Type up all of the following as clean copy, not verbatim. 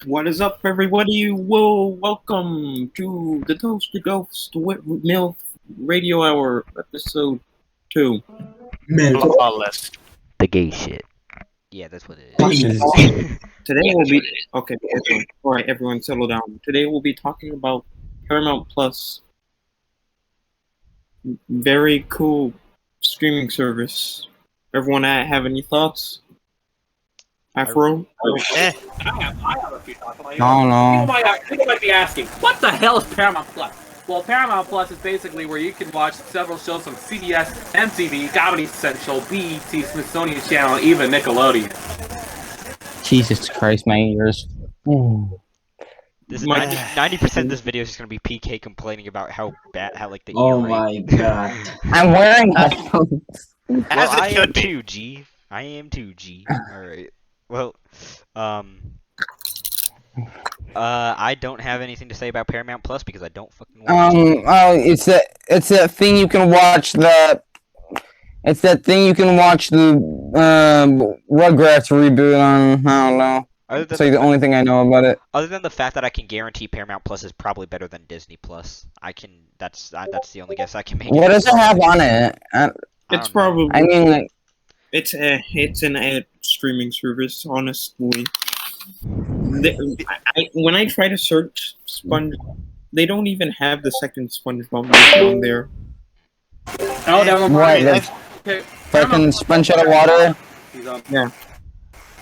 What is up, everybody? Welcome to the Toast to Ghost MILF Radio Hour, episode 2. Flawless. The gay shit. Yeah, that's what it is. Today we'll be... Okay, alright, everyone settle down. Today we'll be talking about Paramount Plus. Very cool streaming service. Everyone have any thoughts? Afro? Eh. I have a few thoughts. No. People might be asking, what the hell is Paramount Plus? Well, Paramount Plus is basically where you can watch several shows from CBS, MTV, Comedy Central, BET, Smithsonian Channel, even Nickelodeon. Jesus Christ, my ears. This is 90% of this video is just gonna be PK complaining about how like the Oh earring. my god. I'm wearing headphones. Well, As it I am should be. too, G. I am too, G. Alright. Well, I don't have anything to say about Paramount Plus because I don't fucking watch it. It's that thing you can watch the Rugrats reboot on. I don't know. That's like the only thing I know about it. Other than the fact that I can guarantee Paramount Plus is probably better than Disney Plus. That's the only guess I can make. What does it have on it? It's probably... I mean, like, It's an ad streaming service, honestly. When I try to search they don't even have the second SpongeBob movie on there. Oh, that one. What? Fucking sponge out of water? Yeah.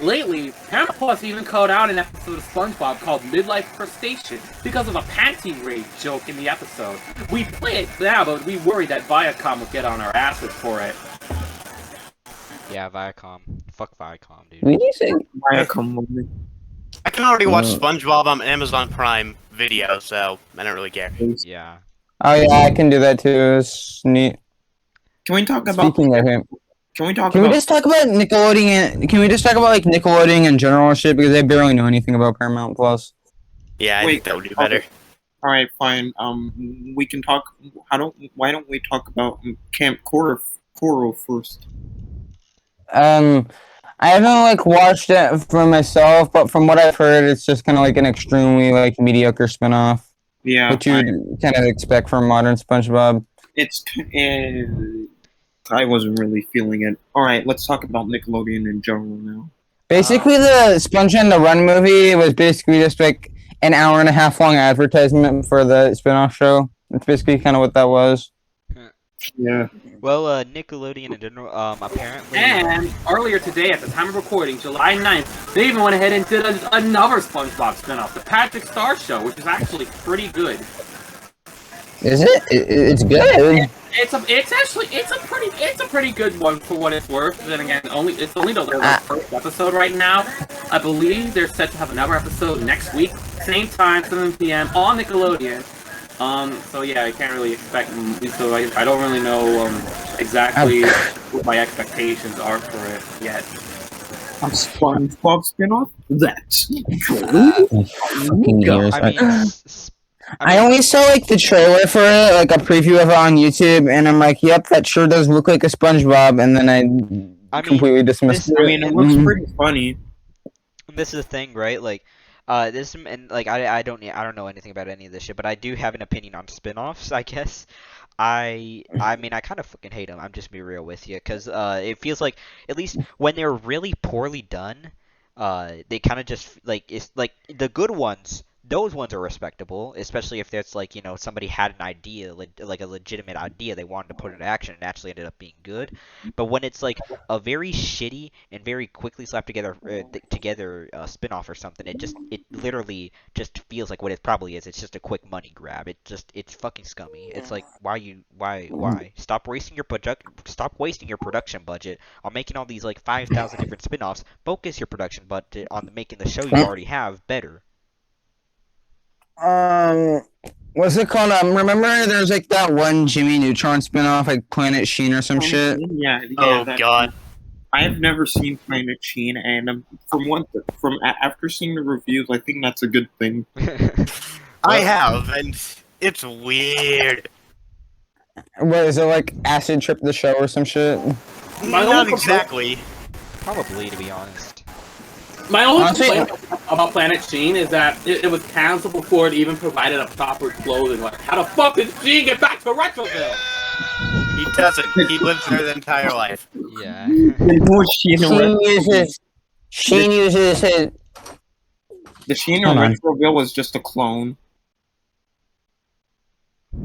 Lately, Paramount Plus even called out an episode of SpongeBob called Midlife Crustacean because of a panty raid joke in the episode. We play it now, but we worry that Viacom will get on our asses for it. Yeah, Viacom. Fuck Viacom, dude. What did you say? Viacom movie. I can already watch SpongeBob on Amazon Prime Video, so I don't really care. Yeah. Oh yeah, I can do that too. It's neat. Can we talk about... Speaking of him, Can we talk can we about... just talk about Nickelodeon? Can we just talk about like Nickelodeon in general and shit? Because I barely know anything about Paramount Plus. Yeah, I think that would do better. Alright, fine. We can talk... Why don't we talk about Camp Koro first? I haven't like watched it for myself, but from what I've heard, it's just kind of like an extremely like mediocre spinoff. Yeah. What you kind of expect from modern SpongeBob. I wasn't really feeling it. Alright, let's talk about Nickelodeon in general now. Basically, the Sponge and the Run movie was basically just like an hour and a half long advertisement for the spinoff show. That's basically kind of what that was. Yeah. Well, Nickelodeon in general, apparently... And earlier today, at the time of recording, July 9th, they even went ahead and did another SpongeBob spinoff, the Patrick Star Show, which is actually pretty good. Is it? It's good. It's a pretty good one for what it's worth. Then again, it's only the first episode right now. I believe they're set to have another episode next week, same time, 7 p.m. on Nickelodeon. So yeah, I can't really expect. So I don't really know exactly what my expectations are for it yet. A SpongeBob spinoff? That's Fucking years. I mean, I only saw like the trailer for it, like a preview of it on YouTube, and I'm like, "Yep, that sure does look like a SpongeBob." And then I completely dismissed it. I mean, it looks pretty funny. This is the thing, right? Like, this and like I don't know anything about any of this shit, but I do have an opinion on spin-offs, I guess. I mean, I kind of fucking hate them. I'm just be real with you, because it feels like at least when they're really poorly done, they kind of just it's like the good ones. Those ones are respectable, especially if there's like, you know, somebody had an idea, like a legitimate idea they wanted to put into action and actually ended up being good. But when it's like a very shitty and very quickly slapped together spin-off or something, it literally just feels like what it probably is. It's just a quick money grab. It's fucking scummy. It's like why? Stop wasting your production budget on making all these like 5,000 different spin-offs. Focus your production budget on making the show you already have better. What's it called? Remember there's like that one Jimmy Neutron spinoff, like Planet Sheen or some shit? Yeah. Oh god. I have never seen Planet Sheen, and after seeing the reviews, I think that's a good thing. I have, and it's weird. What is it, like Acid Trip the Show or some shit? Not exactly. Probably, to be honest. My only Honestly- complaint about Planet Sheen is that it was canceled before it even provided a proper closing. Like, how the fuck did Sheen get back to Retroville? He doesn't. He lives there the entire life. Yeah. And who is Sheen in Retroville? Sheen uses his. The Sheen in Hold on. Retroville was just a clone.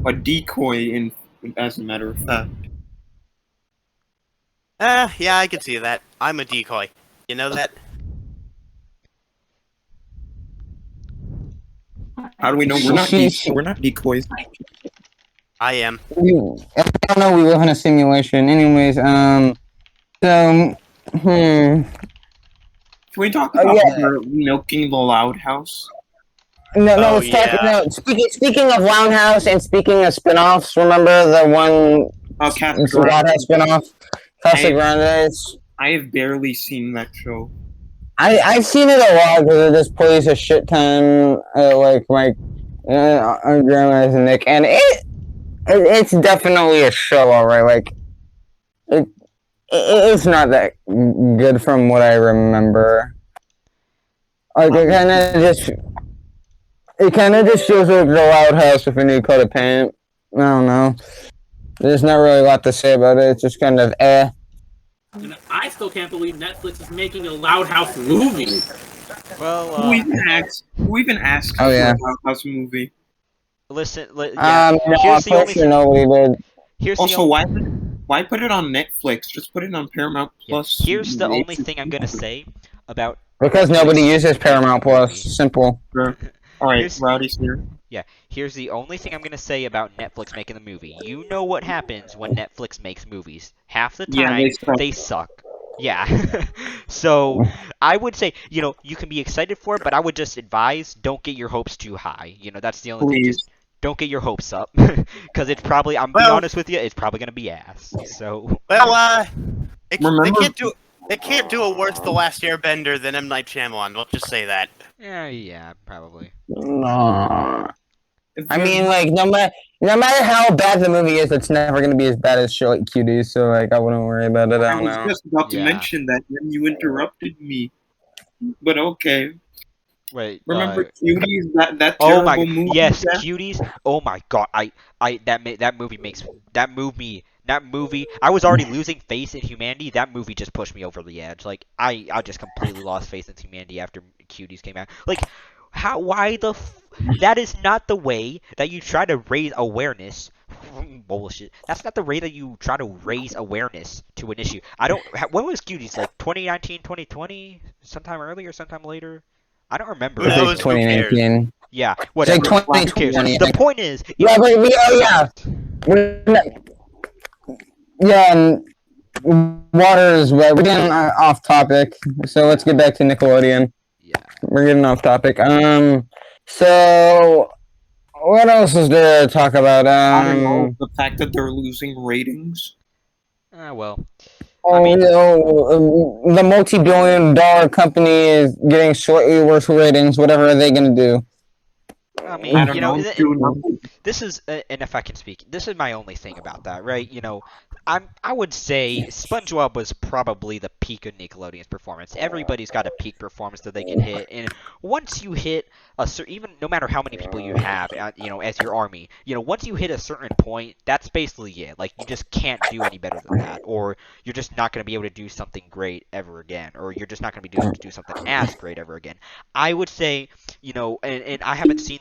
A decoy, as a matter of fact. Yeah, I can see that. I'm a decoy. You know that? How do we know we're not decoys? I am. I don't know. We live in a simulation. Anyways, so, Can we talk about yeah. her milking the loud house? No, Oh, it's talking. yeah. No, speaking of Roundhouse and speaking of spin-offs, remember the one Oh, Casa it's the Roundhouse spin-off, Casa Grande? I have barely seen that show. I've seen it a lot because it just plays a shit ton, like my grandma's and Nick, and it's definitely a show, alright. Like it's not that good from what I remember. Like it kind of just feels like the Loud House with a new coat of paint. I don't know. There's not really a lot to say about it. It's just kind of eh. And I still can't believe Netflix is making a Loud House movie. Well, Who even asked Oh, for yeah. a Loud House movie? listen. Yeah, No, here's the I'm only. pretty sure nobody did. Here's the Also, only. why put it on Netflix? Just put it on Paramount Yeah, Plus. here's the only thing I'm gonna say about. Because Netflix nobody uses making Paramount a Plus. movie. Simple. Alright, Here's- Rowdy's here. Yeah, here's the only thing I'm gonna say about Netflix making the movie. You know what happens when Netflix makes movies. Half the Yeah, time, they suck. they suck. Yeah. So, I would say, you can be excited for it, but I would just advise, don't get your hopes too high. That's the only thing. Please. Just don't get your hopes up. Because it's probably, I'm being Well- honest with you, it's probably gonna be ass. So, Well, they Remember- can't do a worse The Last Airbender than M. Night Shyamalan. Let's just say that. yeah, probably. No. If I you- mean, like, no matter how bad the movie is, it's never gonna be as bad as Show Like Cuties. So, like, I wouldn't worry about it. I I don't was know. just about to Yeah. mention that when you interrupted me. But okay. Wait, Remember Cuties? That oh terrible my movie? yes, that- Cuties. Oh my god, that movie. I was already losing faith in humanity. That movie just pushed me over the edge. Like I just completely lost faith in humanity after Cuties came out. Like that is not the way that you try to raise awareness. Bullshit. That's not the way that you try to raise awareness to an issue. When was Cuties? Like 2019, 2020? Sometime earlier, sometime later? I don't remember. Who It's knows? like Who cares? 2019. Yeah, It's whatever. like Who cares? 2020. The point is, Yeah, but and water is wet. We're getting off topic, so let's get back to Nickelodeon. yeah. We're getting off topic. So what else is there to talk about? I don't know. The fact that they're losing ratings. Well, The multi-billion-dollar company is getting slightly worse ratings. Whatever are they gonna do? I mean, I don't know. Do nothing. this is, and if I can speak, this is my only thing about that, right? I would say SpongeBob was probably the peak of Nickelodeon's performance. Everybody's got a peak performance that they can hit, and once you hit even no matter how many people you have, as your army, once you hit a certain point, that's basically it. Like you just can't do any better than that, or you're just not going to be able to do something great ever again, or you're just not going to be able to do something as great ever again. I would say, and I haven't seen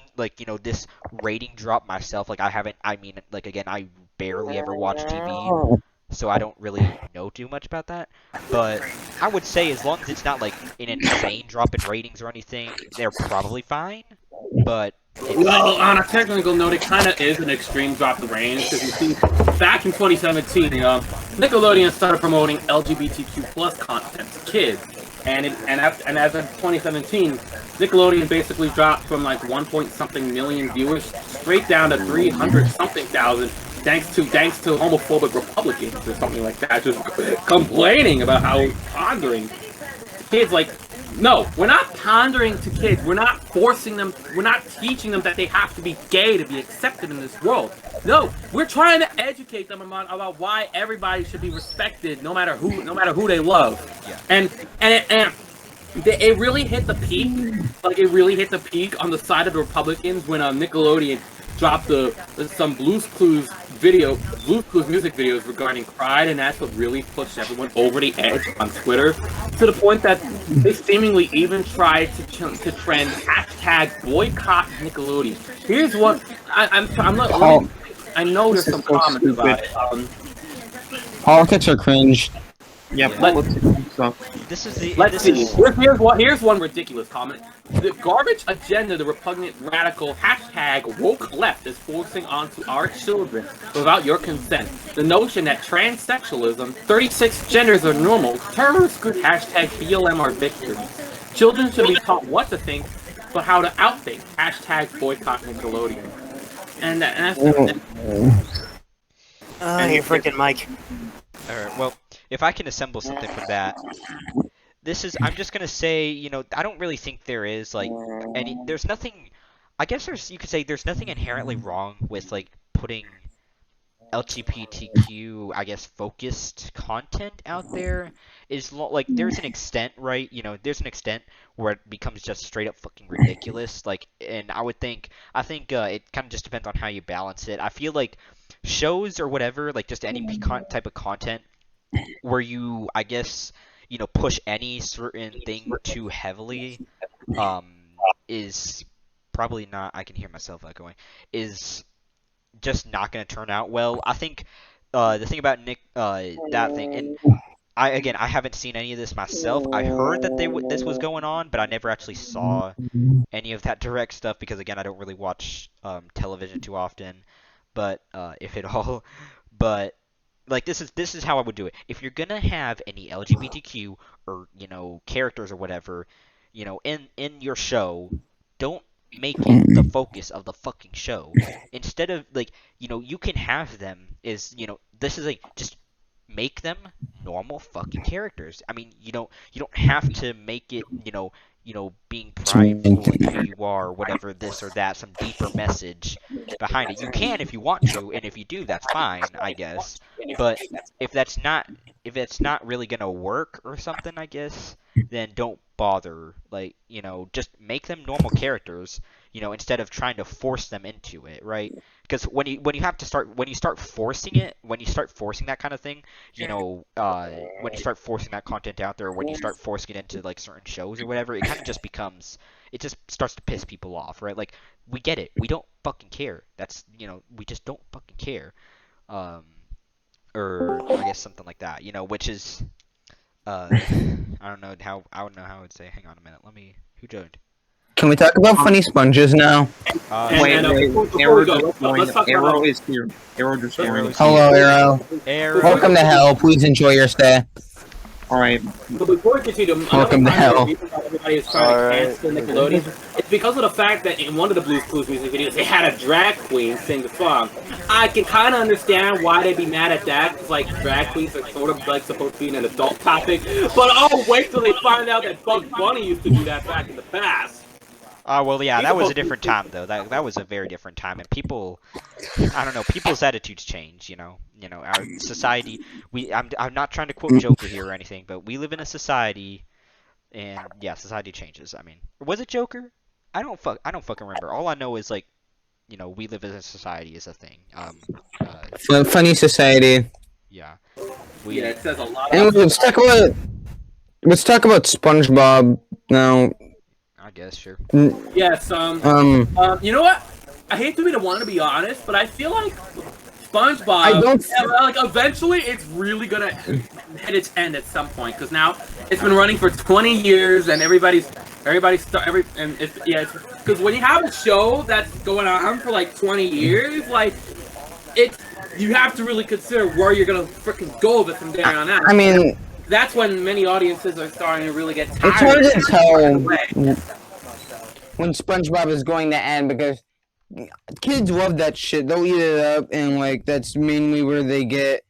this rating drop myself. Like again, I barely ever watch TV, so I don't really know too much about that. But I would say as long as it's not like an insane drop in ratings or anything, they're probably fine. But Well, on a technical note, it kind of is an extreme drop in range because you see, back in 2017, Nickelodeon started promoting LGBTQ plus content to kids, and as of 2017, Nickelodeon basically dropped from like 1-point-something million viewers straight down to 300-something thousand, thanks to homophobic Republicans or something like that, just complaining about how pondering kids like. No, we're not pandering to kids. We're not forcing them. We're not teaching them that they have to be gay to be accepted in this world. No, we're trying to educate them about why everybody should be respected, no matter who they love. Yeah. And It really hit the peak. Like, it really hit the peak on the side of the Republicans when Nickelodeon dropped some Blue's Clues music videos regarding Pride, and that's what really pushed everyone over the edge on Twitter, to the point that they seemingly even tried to trend hashtag boycott Nickelodeon. Here's what I'm not. I know there's some comments about it. Politics are cringe. Yeah, politics suck. This is the. Let's see. Here's one ridiculous comment. The garbage agenda the repugnant radical hashtag woke left is forcing onto our children without your consent. The notion that transsexualism, 36 genders are normal, terrorists could hashtag BLM are victims. Children should be taught what to think, but how to outthink. Hashtag boycott Nickelodeon. And that's Your freaking mic. Alright, well, if I can assemble something from that, I'm just gonna say, I don't really think there is, there's nothing, I guess you could say there's nothing inherently wrong with, putting LGBTQ, I guess, focused content out there. There's an extent, right? There's an extent where it becomes just straight up fucking ridiculous, and I think it kind of just depends on how you balance it. I feel like shows or whatever, just any type of content where you, I guess, push any certain thing too heavily, is probably not. I can hear myself echoing. Is just not going to turn out well. I think the thing about that thing, and I haven't seen any of this myself. I heard that this was going on, but I never actually saw any of that direct stuff because, again, I don't really watch television too often, but if at all. But this is how I would do it. If you're gonna have any LGBTQ or characters or whatever, in your show, don't make it the focus of the fucking show. Instead of you can have them this is just make them normal fucking characters. I mean, you don't have to make it being prideful in who you are or whatever, this or that, some deeper message behind it. You can if you want to, and if you do, that's fine, I guess. But if that's not really gonna work or something, I guess, then don't bother. Just make them normal characters, instead of trying to force them into it, right? Because when you start forcing that kind of thing, when you start forcing that content out there, or when you start forcing it into certain shows or whatever, it kind of just starts to piss people off, right? We get it, we don't fucking care. That's we just don't fucking care, or I guess something like that, which is I don't know how I would say. Hang on a minute, who joined? Can we talk about funny sponges now? Arrow is here. Arrow just joined. Hello, Arrow. Welcome to hell. Please enjoy your stay. Alright. But before we continue, Welcome to hell. Everybody is trying to cancel Nickelodeon. It's because of the fact that in one of the Blue's Clues music videos, they had a drag queen sing the song. I can kind of understand why they'd be mad at that, because drag queens are sort of supposed to be an adult topic. But oh, wait till they find out that Bugs Bunny used to do that back in the past. Well, yeah, that was a different time, though. That was a very different time, and people, I don't know, people's attitudes change, our society, I'm not trying to quote Joker here or anything, but we live in a society, and, yeah, society changes. I mean, was it Joker? I don't fucking remember. All I know is, we live in a society is a thing. Funny society. Yeah. Yeah, it says a lot And let's talk about SpongeBob now. I guess, sure. Yes, you know what? I hate to be the one to be honest, but I feel like SpongeBob, eventually it's really gonna hit its end at some point, because now it's been running for 20 years, and because when you have a show that's going on for 20 years, you have to really consider where you're gonna freaking go with it from there on out. I mean, that's when many audiences are starting to really get tired. It's hard to tell when SpongeBob is going to end, because kids love that shit. They'll eat it up, and that's mainly where they get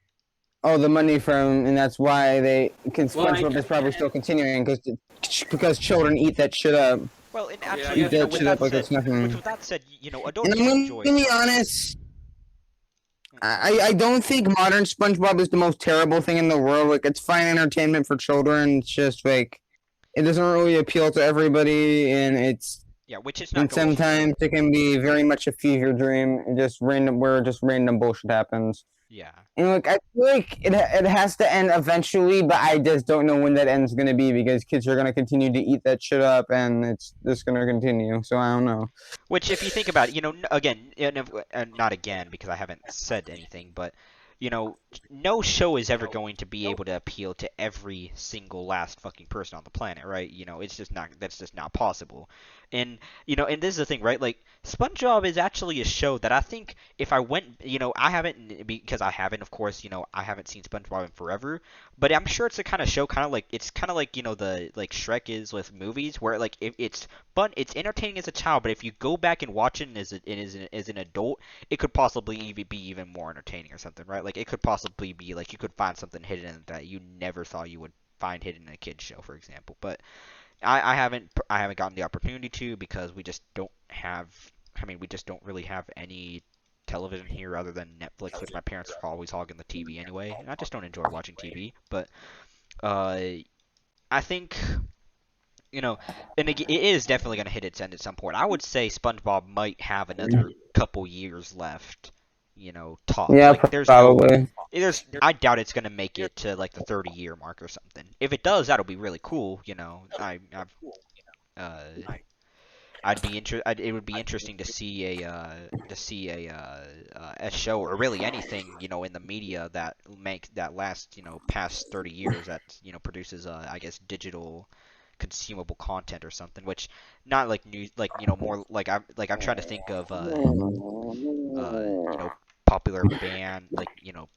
all the money from, and that's why SpongeBob is probably still continuing, because children eat that shit up. Well, and actually, eat that shit up like it's nothing. With that said, adults And I'm enjoy gonna be honest. I don't think modern SpongeBob is the most terrible thing in the world. It's fine entertainment for children. It's just it doesn't really appeal to everybody, and Yeah, which is not and going to. sometimes it can be very much a fever dream, and just random bullshit happens. Yeah. And like I feel like it has to end eventually, but I just don't know when that end's gonna be because kids are gonna continue to eat that shit up, and it's just gonna continue. So I don't know. Which, if you think about it, again, and not again because I haven't said anything, but no show is ever going to be able to appeal to every single last fucking person on the planet, right? It's just not. That's just not possible. And and this is the thing, right? Like SpongeBob is actually a show that I think if I went, I haven't because I haven't, of course, I haven't seen SpongeBob in forever, but I'm sure it's the kind of show, kind of like the like Shrek is with movies, where like if it's fun, it's entertaining as a child, but if you go back and watch it as an adult, it could possibly even be even more entertaining or something, right? Like it could possibly be like you could find something hidden in that you never thought you would find hidden in a kid's show, for example. But I haven't gotten the opportunity to because we just don't have. I mean, we just don't really have any television here other than Netflix, which my parents are always hogging the TV anyway, and I just don't enjoy watching TV. But I think and it is definitely going to hit its end at some point. I would say SpongeBob might have another couple years left, tops. Yeah, Like probably. I doubt it's going to make it to like the 30-year mark or something. If it does, that'll be really cool. It would be interesting to see a show or really anything in the media that lasts past 30 years that produces I guess digital consumable content or something, which not like news, like more like I'm trying to think of popular band, like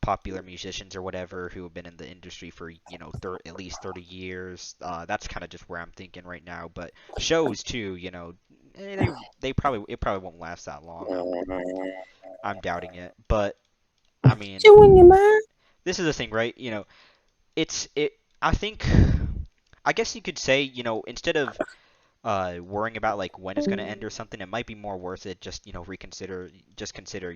popular musicians or whatever who have been in the industry for at least 30 years. That's kind of just where I'm thinking right now. But shows too, they probably won't last that long. I'm doubting it, but I mean, this is the thing, right? I think, I guess you could say, instead of worrying about like when it's gonna end or something, it might be more worth it just consider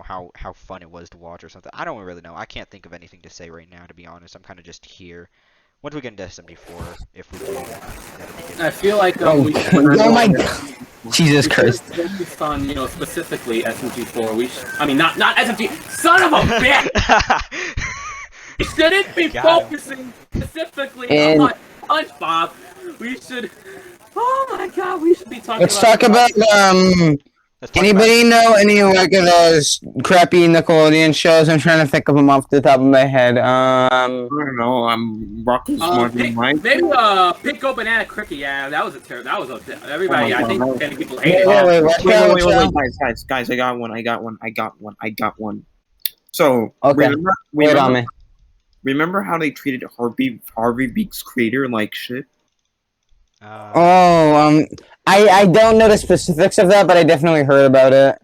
how fun it was to watch or something. I don't really know. I can't think of anything to say right now, to be honest. I'm kind of just here. Once we get into 74, if we do, that'll be good. I feel like we should Oh my god! Jesus Christ! focus on specifically SMG4. I mean not SMG. Son of a bitch! We shouldn't be focusing specifically on SpongeBob. We should. Oh my god! We should be talking. Let's talk about Anybody know any like of those crappy Nickelodeon shows? I'm trying to think of them off the top of my head. I don't know. I'm rocking smart in mine. Maybe Pickle Banana Cricket. Yeah, that was a terrible. That was everybody. I think many people hated Wait, guys! I got one. So okay. remember how they treated Harvey Beaks creator like shit? I don't know the specifics of that, but I definitely heard about it.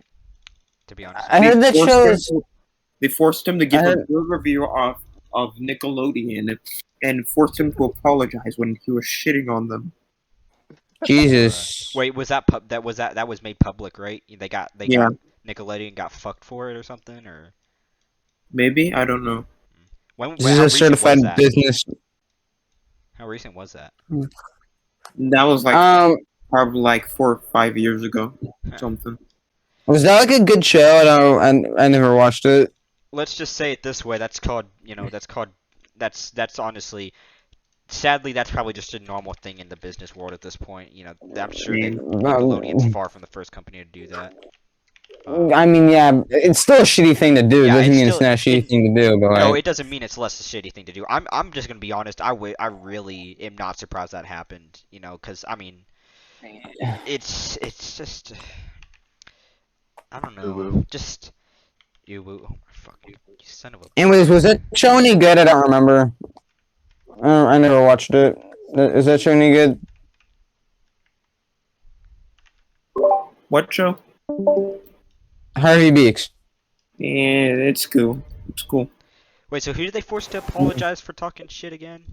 To be honest, I heard that shows. They forced him to give a good review of Nickelodeon and forced him to apologize when he was shitting on them. Jesus. Wait, was that was made public, right? They got Nickelodeon got fucked for it or something, or maybe, I don't know. This is a certified business. How recent was that? That was like probably like 4 or 5 years ago, something. Was that like a good show? I never watched it. Let's just say it this way: that's honestly, sadly, that's probably just a normal thing in the business world at this point. I'm sure that Nickelodeon's far from the first company to do that. I mean, yeah, it's still a shitty thing to do. It doesn't mean it's not a shitty thing to do, but no, it doesn't mean it's less a shitty thing to do. I'm just gonna be honest. I really am not surprised that happened. Because I mean, it's just I don't know. Just you fuck you son of a. Anyways, was that show any good? I don't remember. I never watched it. Is that show any good? What show? Harvey Beaks. Yeah, it's cool. It's cool. Wait, so who did they force to apologize for talking shit again?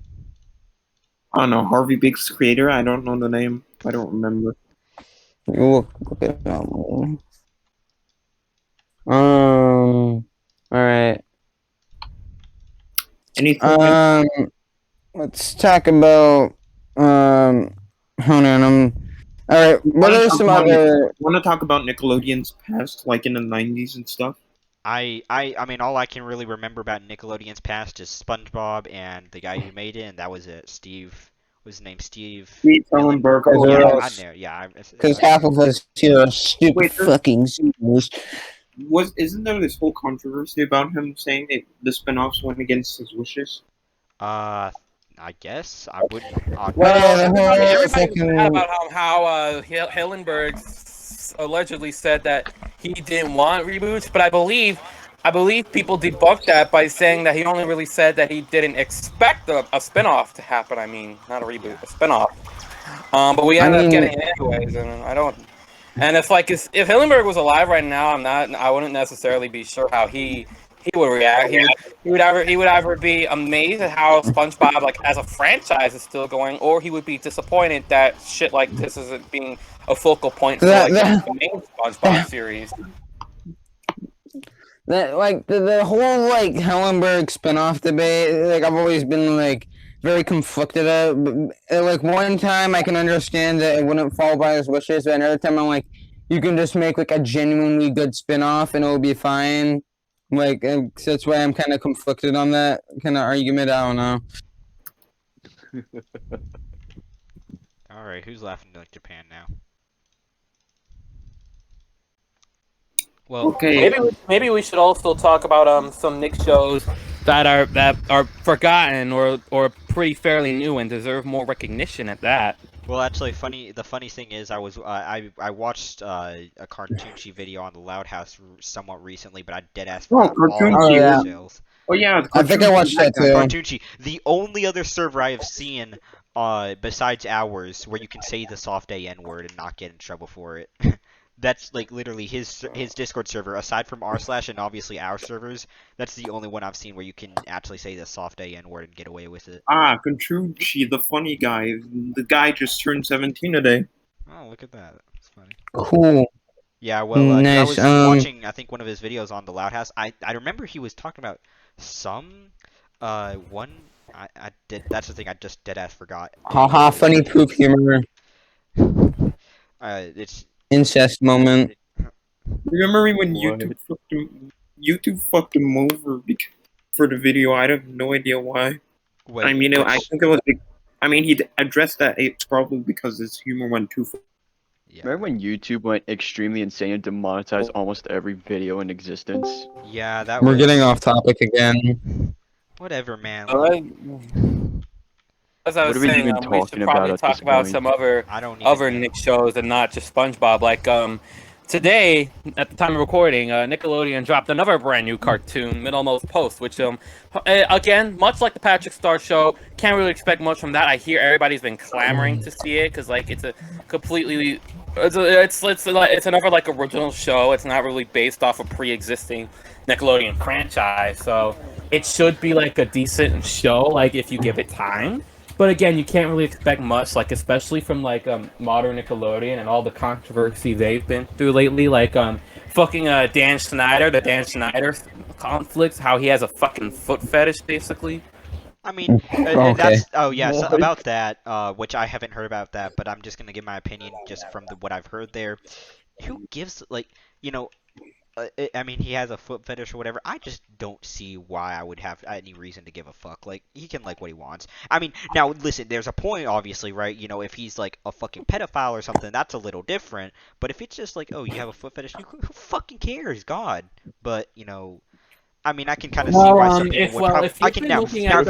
I don't know. Harvey Beaks creator. I don't know the name. I don't remember. Look it up. All right. Anything? Let's talk about Hold on. All right. What are some other? Want to talk about Nickelodeon's past, like in the '90s and stuff? I mean, all I can really remember about Nickelodeon's past is SpongeBob and the guy who made it, and that was it. Steve, what was his name? Steve Hillenburg. Because Yeah, we're all- I know. Yeah, Because half of us here are stupid Wait, there's- fucking seniors. Isn't there this whole controversy about him saying that the spin-offs went against his wishes? I guess I wouldn't. Well, the whole Everybody was fucking- mad about how Hillenberg allegedly said that he didn't want reboots, but I believe people debunked that by saying that he only really said that he didn't expect a spinoff to happen. I mean, not a reboot, a spinoff. But we ended up getting it anyways, and I don't. And if Hillenberg was alive right now, I wouldn't necessarily be sure how he would react. He would either be amazed at how SpongeBob, like as a franchise, is still going, or he would be disappointed that shit like this isn't being a focal point for like the main SpongeBob series. That like the whole like Hellenberg spinoff debate, like I've always been like very conflicted at. Like one time I can understand that it wouldn't fall by his wishes, but another time I'm like, you can just make like a genuinely good spinoff and it'll be fine. Like so that's why I'm kind of conflicted on that kind of argument. I don't know. All right, who's laughing like Japan now? Well, Okay. Maybe we should also talk about some Nick shows that are forgotten or pretty fairly new and deserve more recognition at that. Well, actually, the funny thing is, I watched a Cartoonchi video on the Loud House somewhat recently, but I deadass forgot all Cartoonchi, the yeah. details. Oh yeah, I think I watched that too. Cartoonchi, the only other server I have seen, besides ours, where you can say the soft A N word and not get in trouble for it. That's like literally his Discord server. Aside from r/ and obviously our servers, that's the only one I've seen where you can actually say the soft A N word and get away with it. Contrucci, the funny guy. The guy just turned 17 today. Oh, look at that. That's funny. Cool. Yeah, well, 'cause Nice, I was watching, I think, one of his videos on the Loud House. I remember he was talking about some, one, I did, that's the thing, I just deadass forgot. Haha, funny poop humor. It's, Incest moment. Remember when What? YouTube fucked him over for the video? I have no idea why. wait, I mean, I think it was. He addressed that it's probably because his humor went too far. yeah. Remember when YouTube went extremely insane and demonetized almost every video in existence? Yeah, that We're was, getting off topic again. whatever, man. As I was What are we saying, even we should talking about probably at talk this about point? some other I don't even know. Nick shows and not just SpongeBob. Like today, at the time of recording, Nickelodeon dropped another brand new cartoon, Middlemost Post, which again, much like the Patrick Star Show, can't really expect much from that. I hear everybody's been clamoring to see it because like it's a completely it's another like original show. It's not really based off a pre-existing Nickelodeon franchise, so it should be like a decent show, like if you give it time. But again, you can't really expect much, like especially from like modern Nickelodeon and all the controversy they've been through lately, like fucking Dan Schneider, the Dan Schneider conflicts, how he has a fucking foot fetish basically. I mean, Okay. that's, oh yeah, so What? about that, which I haven't heard about that, but I'm just gonna give my opinion just from what I've heard there. Who gives, like, you know, I mean, he has a foot fetish or whatever. I just don't see why I would have any reason to give a fuck. Like, he can like what he wants. I mean, now listen, there's a point, obviously, right? You know, if he's like a fucking pedophile or something, that's a little different. But if it's just like, oh, you have a foot fetish, who fucking cares? God. But you know, I mean, I can kind of see why some people would probably. If I you've can been now. looking Now, at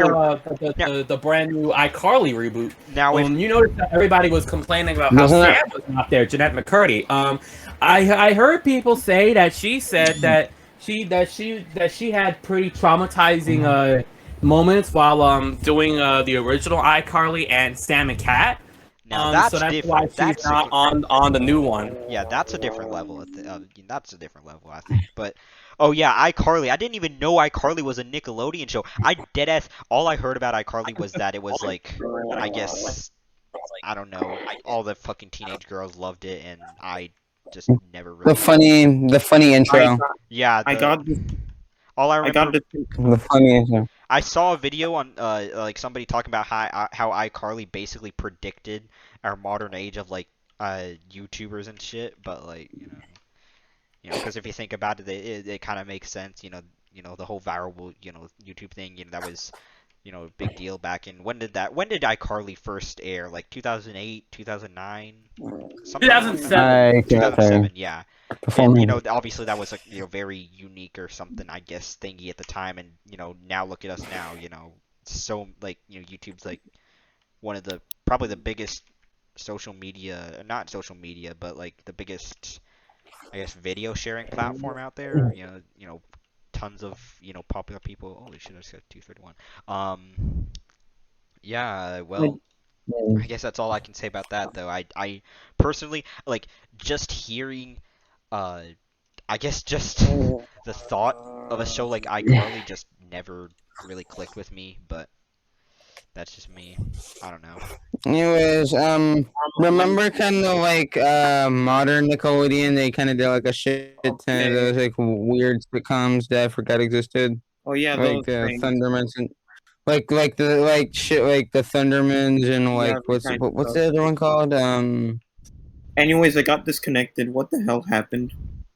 if you're, the brand new iCarly reboot, now if you noticed that everybody was complaining about how Wasn't it- Sam was not there, Jeanette McCurdy. I heard people say that she said that she had pretty traumatizing moments while doing the original iCarly and Sam and Cat. now that's so that's different. why she's That's a not on the new one. Yeah, that's a different level. That's a different level, I think. But oh yeah, iCarly. I didn't even know iCarly was a Nickelodeon show. I deadass. All I heard about iCarly was that it was like, I guess, I don't know. All the fucking teenage girls loved it, and I just never really. The funny intro. Yeah, I got this. All I I got remember, it. The funniest. I saw a video on like somebody talking about how iCarly basically predicted our modern age of like YouTubers and shit, but like because if you think about it, it kind of makes sense. The whole viral YouTube thing. That was a big deal back in when did iCarly first air? Like 2008, 2009, something like that? 2007. 2007, yeah. And Performing. obviously that was a very unique or something, I guess, thingy at the time, and now look at us now. So like YouTube's like one of the probably the biggest social media, not social media, but like the biggest, I guess, video sharing platform out there. Tons of popular people. Holy shit, I just got 231. Yeah, well, I guess that's all I can say about that, though. I personally like just hearing, I guess just the thought of a show like iCarly just never really clicked with me, but that's just me. I don't know. Anyways, remember kind of like modern Nickelodeon? They kind of did like a shit ton of those like weird sitcoms that I forgot existed. Oh yeah, Like those things. Thundermans and like the shit like the Thundermans and like what's the other one called? Anyways, I got disconnected. What the hell happened?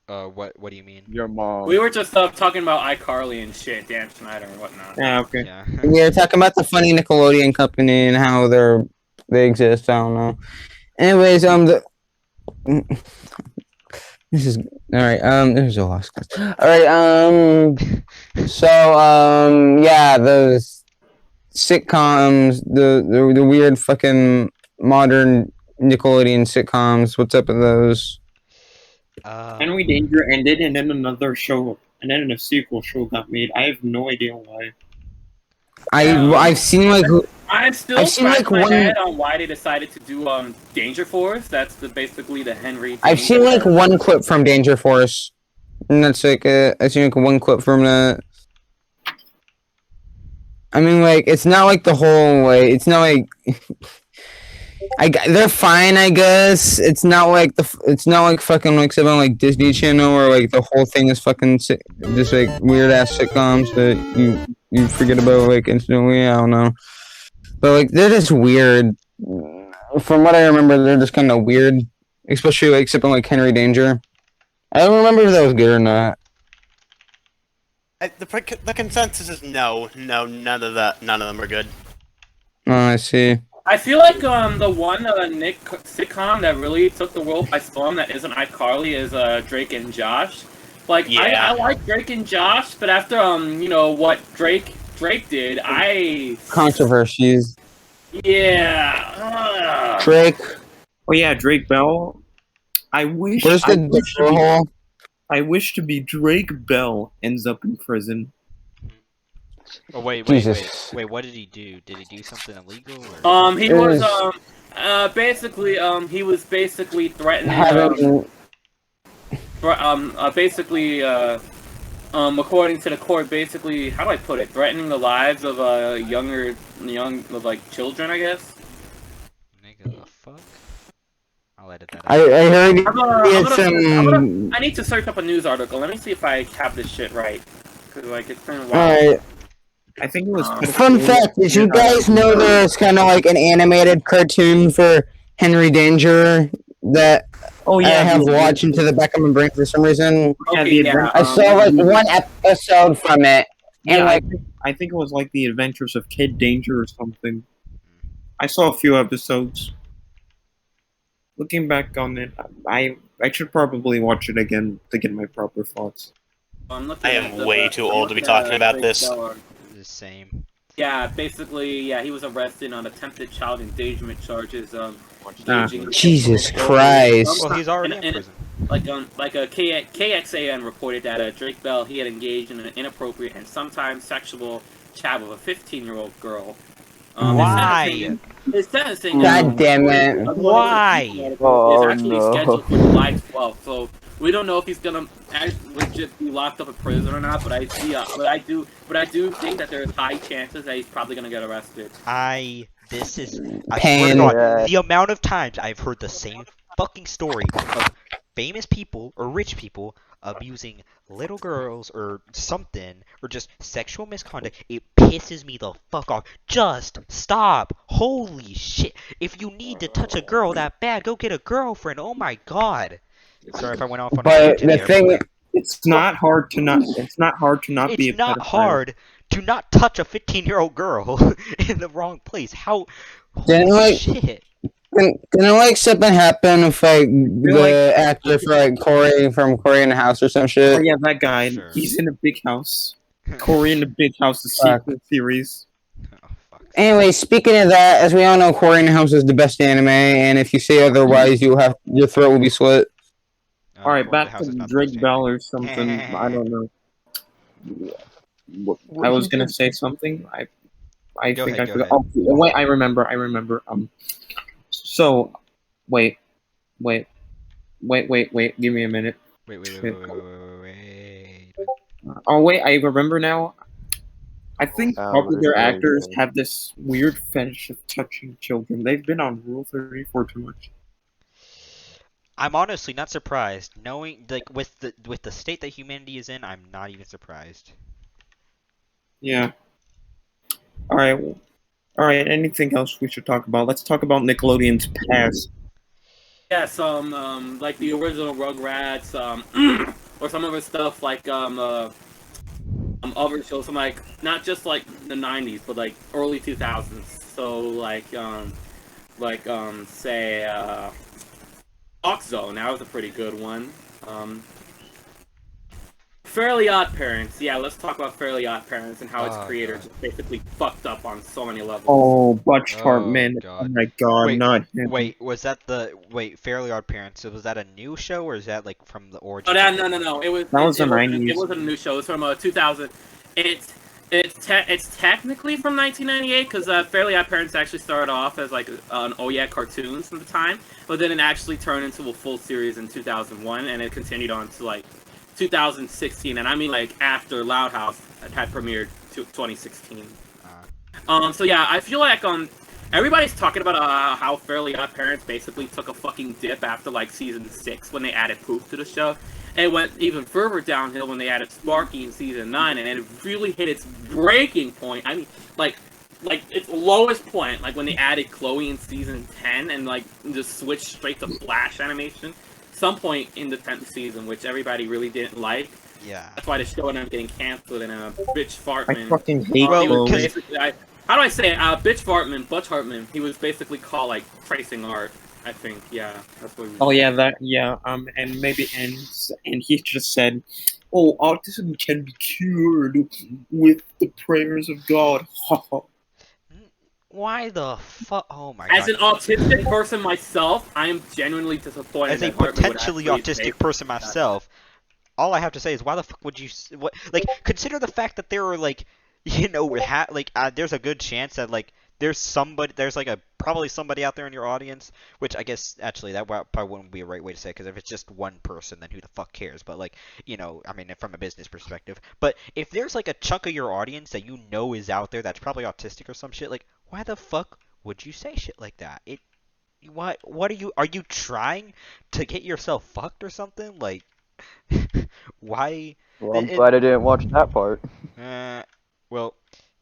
What do you mean? Your mom. We were just talking about iCarly and shit, Dan Schneider and whatnot. Yeah, okay. Yeah. We were talking about the funny Nickelodeon company and how they exist. I don't know. Anyways, this is all right. There's a lost class. All right. So yeah, those sitcoms, the weird fucking modern Nickelodeon sitcoms. What's up with those? Henry Danger ended, and then another show, and then a sequel show got made. I have no idea why. I've seen like I'm still scratching my head on why they decided to do Danger Force. That's basically the Henry. Danger. I've seen like one clip from Danger Force, and that's like I've seen like one clip from that. I mean, like it's not like the whole way. It's not like they're fine, I guess. It's not like fucking like something like Disney Channel or like the whole thing is fucking just like weird ass sitcoms that you forget about like instantly. I don't know, but like they're just weird. From what I remember, they're just kind of weird, especially like something like Henry Danger. I don't remember if that was good or not. The consensus is no, none of them are good. Oh, I see. I feel like the one Nick sitcom that really took the world by storm that isn't iCarly is Drake and Josh. Like I like Drake and Josh, but after what Drake did, Controversies. Yeah. Drake. Oh yeah, Drake Bell. I wish to be Drake Bell ends up in prison. Oh wait, what did he do? Did he do something illegal? Or? He was basically threatening according to the court, basically, how do I put it? Threatening the lives of like children, I guess. Nigga, the fuck? I'll edit that out. I heard I need to search up a news article. Let me see if I have this shit right. Cause like it's been a while. Alright. I think it was. Fun fact: did you guys know there's kind of like an animated cartoon for Henry Danger that I have watched into the back of my brain for some reason? I saw like one episode from it, and I think it was like the Adventures of Kid Danger or something. I saw a few episodes. Looking back on it, I should probably watch it again to get my proper thoughts. I am way too old to be talking about this. The same. Yeah, basically, he was arrested on attempted child endangerment charges. Jesus Christ! Well, he's already in prison. Like a KXAN reported that Drake Bell he had engaged in an inappropriate and sometimes sexual chat with a 15-year-old girl. Why? His sentencing. God damn it! Why? Is actually scheduled for July 12th, so we don't know if he's gonna legit be locked up in prison or not. But I do think that there's high chances that he's probably gonna get arrested. I swear to God, the amount of times I've heard the same fucking story of famous people or rich people abusing little girls or something, or just sexual misconduct, it pisses me the fuck off. Just stop. Holy shit. If you need to touch a girl that bad, go get a girlfriend. Oh my god. Sorry if I went off on a But tangent the there, thing, but It's not hard to not. It's not hard to not be it's a not pedophile. hard to not touch a 15-year-old girl in the wrong place. How? Didn't, Holy like- shit. didn't like something happen with like the like- actor for like Corey from Corey in the House or some Oh shit? yeah, that guy. Sure. He's in a big house. Corey in the Big House, the Fuck. sequel series. Oh, fuck. Anyway, speaking of that, as we all know, Corey in the House is the best anime, and if you say otherwise, your throat will be slit. All right, Corey back the House to is not the Drake best Bell anime. or something. I don't know. I was gonna say something. I Go think ahead, I go forgot. Oh, wait, I remember. So, wait. Give me a minute. Wait. Oh wait, I remember now. I think Oh, popular there's actors Drake. have this weird fetish of touching children. They've been on Rule 34 too much. I'm honestly not surprised. Knowing like with the state that humanity is in, I'm not even surprised. Yeah. All right. Anything else we should talk about? Let's talk about Nickelodeon's past. Yes, like the original Rugrats, or some of his stuff like other shows from like not just like the '90s, but like early 2000s. So say Ox Zone. That was a pretty good one. Fairly Odd Parents. Yeah, let's talk about Fairly Odd Parents and how its Oh, creator God. just basically fucked up on so many levels. Oh, Butch Oh, Hartman. God. Oh my God, Wait, not him. Wait, was that Fairly Odd Parents? So was that a new show or is that like from the origin? Oh, no. It was. That was the it 90s. It wasn't a new show. It's from 2000. It's technically from 1998 because Fairly Odd Parents actually started off as like an Oh Yeah cartoons from the time, but then it actually turned into a full series in 2001, and it continued on to like 2016, and I mean like after Loud House had premiered to 2016. So yeah, I feel like everybody's talking about how Fairly Odd Parents basically took a fucking dip after like season 6 when they added Poof to the show. And it went even further downhill when they added Sparky in season 9, and it really hit its breaking point. I mean, like its lowest point, like when they added Chloe in season 10 and like just switched straight to Flash animation. Some point in the 10th season, which everybody really didn't like. Yeah. That's why the show ended up getting canceled, and Bitch I Fartman. fucking hate Well, he was Chloe. basically, how do I say it? Bitch Fartman, Butch Hartman. He was basically called like tracing art. I think, yeah, that's what. Oh yeah, and he just said, "Oh, autism can be cured with the prayers of God." Why the fuck? Oh my As god. an autistic person myself, I am genuinely disappointed. As a that Hartman would potentially actually say autistic person that. myself, all I have to say is, why the fuck would you? What? Like, consider the fact that there are like, there's a good chance that like there's like probably somebody out there in your audience, which I guess actually that probably wouldn't be a right way to say, because if it's just one person, then who the fuck cares? But like, I mean, from a business perspective, but if there's like a chunk of your audience that you know is out there that's probably autistic or some shit, like, why the fuck would you say shit like that? What are you trying to get yourself fucked or something? Like, why? Well, I'm glad I didn't watch that part. Well,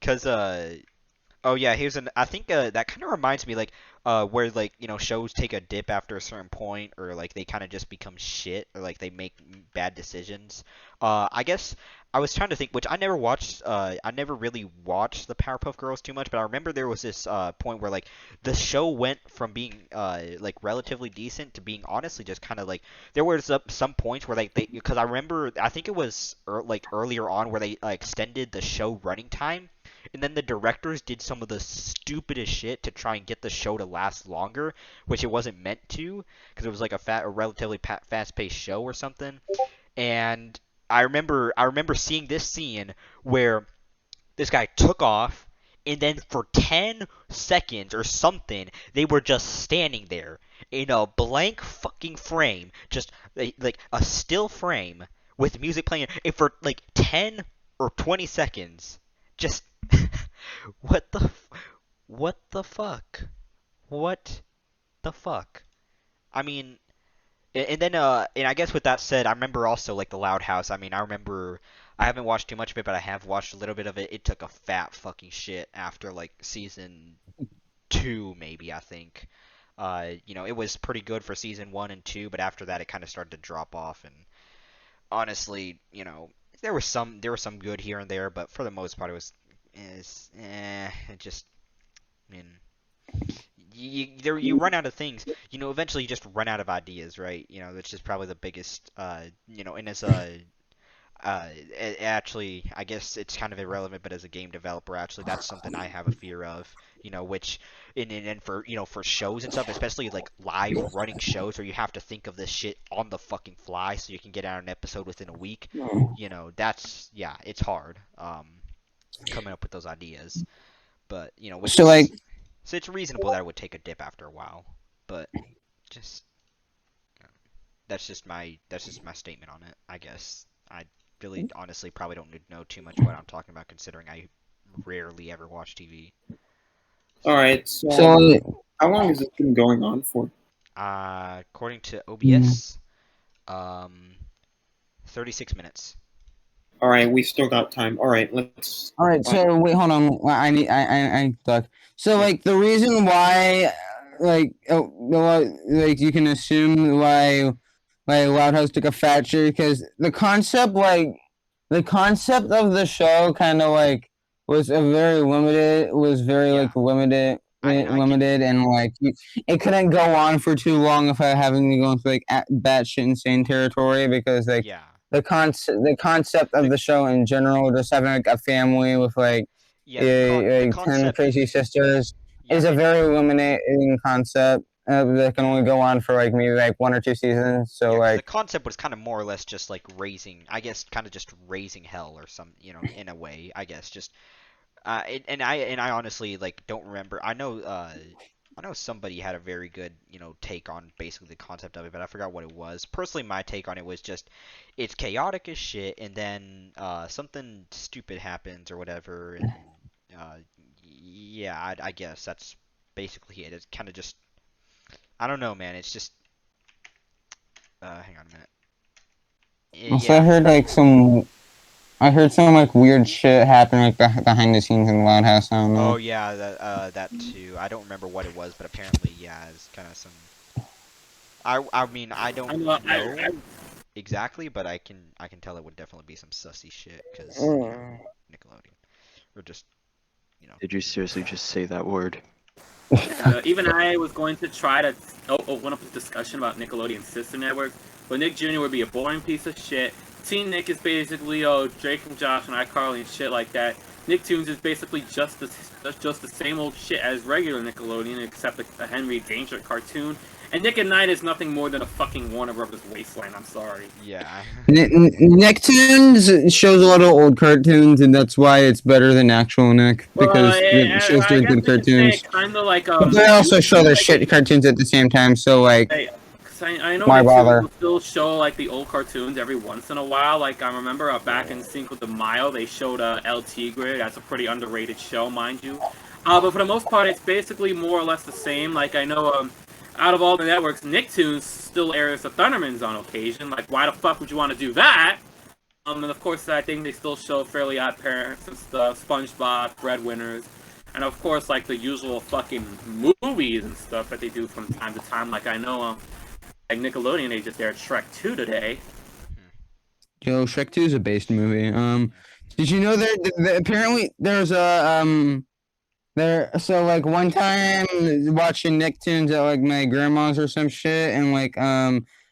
cause oh yeah, I think that kind of reminds me like where like shows take a dip after a certain point, or like they kind of just become shit, or like they make bad decisions. I guess I was trying to think, which I never watched. I never really watched the Powerpuff Girls too much, but I remember there was this point where like the show went from being like relatively decent to being honestly just kind of like there was some points where like because I remember I think it was like earlier on where they extended the show running time. And then the directors did some of the stupidest shit to try and get the show to last longer, which it wasn't meant to, because it was like a relatively fast-paced show or something. And I remember seeing this scene where this guy took off, and then for 10 seconds or something, they were just standing there in a blank fucking frame, just like a still frame with music playing, and for like 10 or 20 seconds, just what the fuck? What the fuck? I mean, And then and I guess with that said, I remember also like the Loud House. I mean, I remember I haven't watched too much of it, but I have watched a little bit of it. It took a fat fucking shit after like season 2, maybe I think. It was pretty good for season 1 and 2, but after that it kind of started to drop off. And honestly, there was some good here and there, but for the most part it just, I mean, you run out of things. Eventually you just run out of ideas, right? That's just probably the biggest. And as a actually, I guess it's kind of irrelevant, but as a game developer, actually, that's something I have a fear of. Which, and for for shows and stuff, especially like live running shows where you have to think of this shit on the fucking fly so you can get out an episode within a week. That's it's hard. Coming up with those ideas, but So like, so it's reasonable that it would take a dip after a while, but just that's just my statement on it. I guess I really honestly probably don't know too much what I'm talking about, considering I rarely ever watch TV. Alright, so how long has this been going on for? According to OBS, 36 minutes. Alright, we still got time. Alright, let's... Alright, so wait, hold on. I thought. So like the reason why, like you can assume why Loud House took a fat shit, because the concept of the show kind of like was very limited, limited, and like it couldn't go on for too long if I having to go into like batshit insane territory, because like the concept of the show in general, just having like a family with like 10 crazy sisters, is a very limiting concept that can only go on for like maybe like 1 or 2 seasons. So like the concept was kind of more or less just like raising hell or some, in a way, I guess. Just and I honestly like don't remember. I know somebody had a very good, take on basically the concept of it, but I forgot what it was. Personally, my take on it was just it's chaotic as shit, and then something stupid happens or whatever, and I guess that's basically it. It's kind of just, I don't know, man. It's just hang on a minute. Also, I heard some like weird shit happen like behind the scenes in the Loud House. I don't know. Oh yeah, that too. I don't remember what it was, but apparently, it's kind of some. I mean, I don't know exactly, but I can tell it would definitely be some sussy shit, because Nickelodeon, or just Did you seriously just say that word? Even I was going to try to open up a discussion about Nickelodeon sister network, but Nick Jr. would be a boring piece of shit. Teen Nick is basically Drake and Josh and iCarly and shit like that. Nicktoons is basically just the same old shit as regular Nickelodeon, except the Henry Danger cartoon. And Nick at Night is nothing more than a fucking Warner Brothers wasteland. I'm sorry. Yeah. Nicktoons shows a lot of old cartoons, and that's why it's better than actual Nick, because it shows doing good cartoons. Kind of like But they also show their shit cartoons at the same time, so like. I know why bother? They still show like the old cartoons every once in a while. Like I remember back in Cinco de Mayo, they showed El Tigre. That's a pretty underrated show, mind you. But for the most part, it's basically more or less the same. Like I know, out of all the networks, Nicktoons still airs the Thundermans on occasion. Like why the fuck would you want to do that? And of course, I think they still show Fairly Odd Parents and stuff, SpongeBob, Breadwinners, and of course, like the usual fucking movies and stuff that they do from time to time. Like I know, like Nickelodeon, they just aired Shrek 2 today. Yo, Shrek 2 is a based movie. Did you know apparently there's so like one time watching Nicktoons at like my grandma's or some shit, and like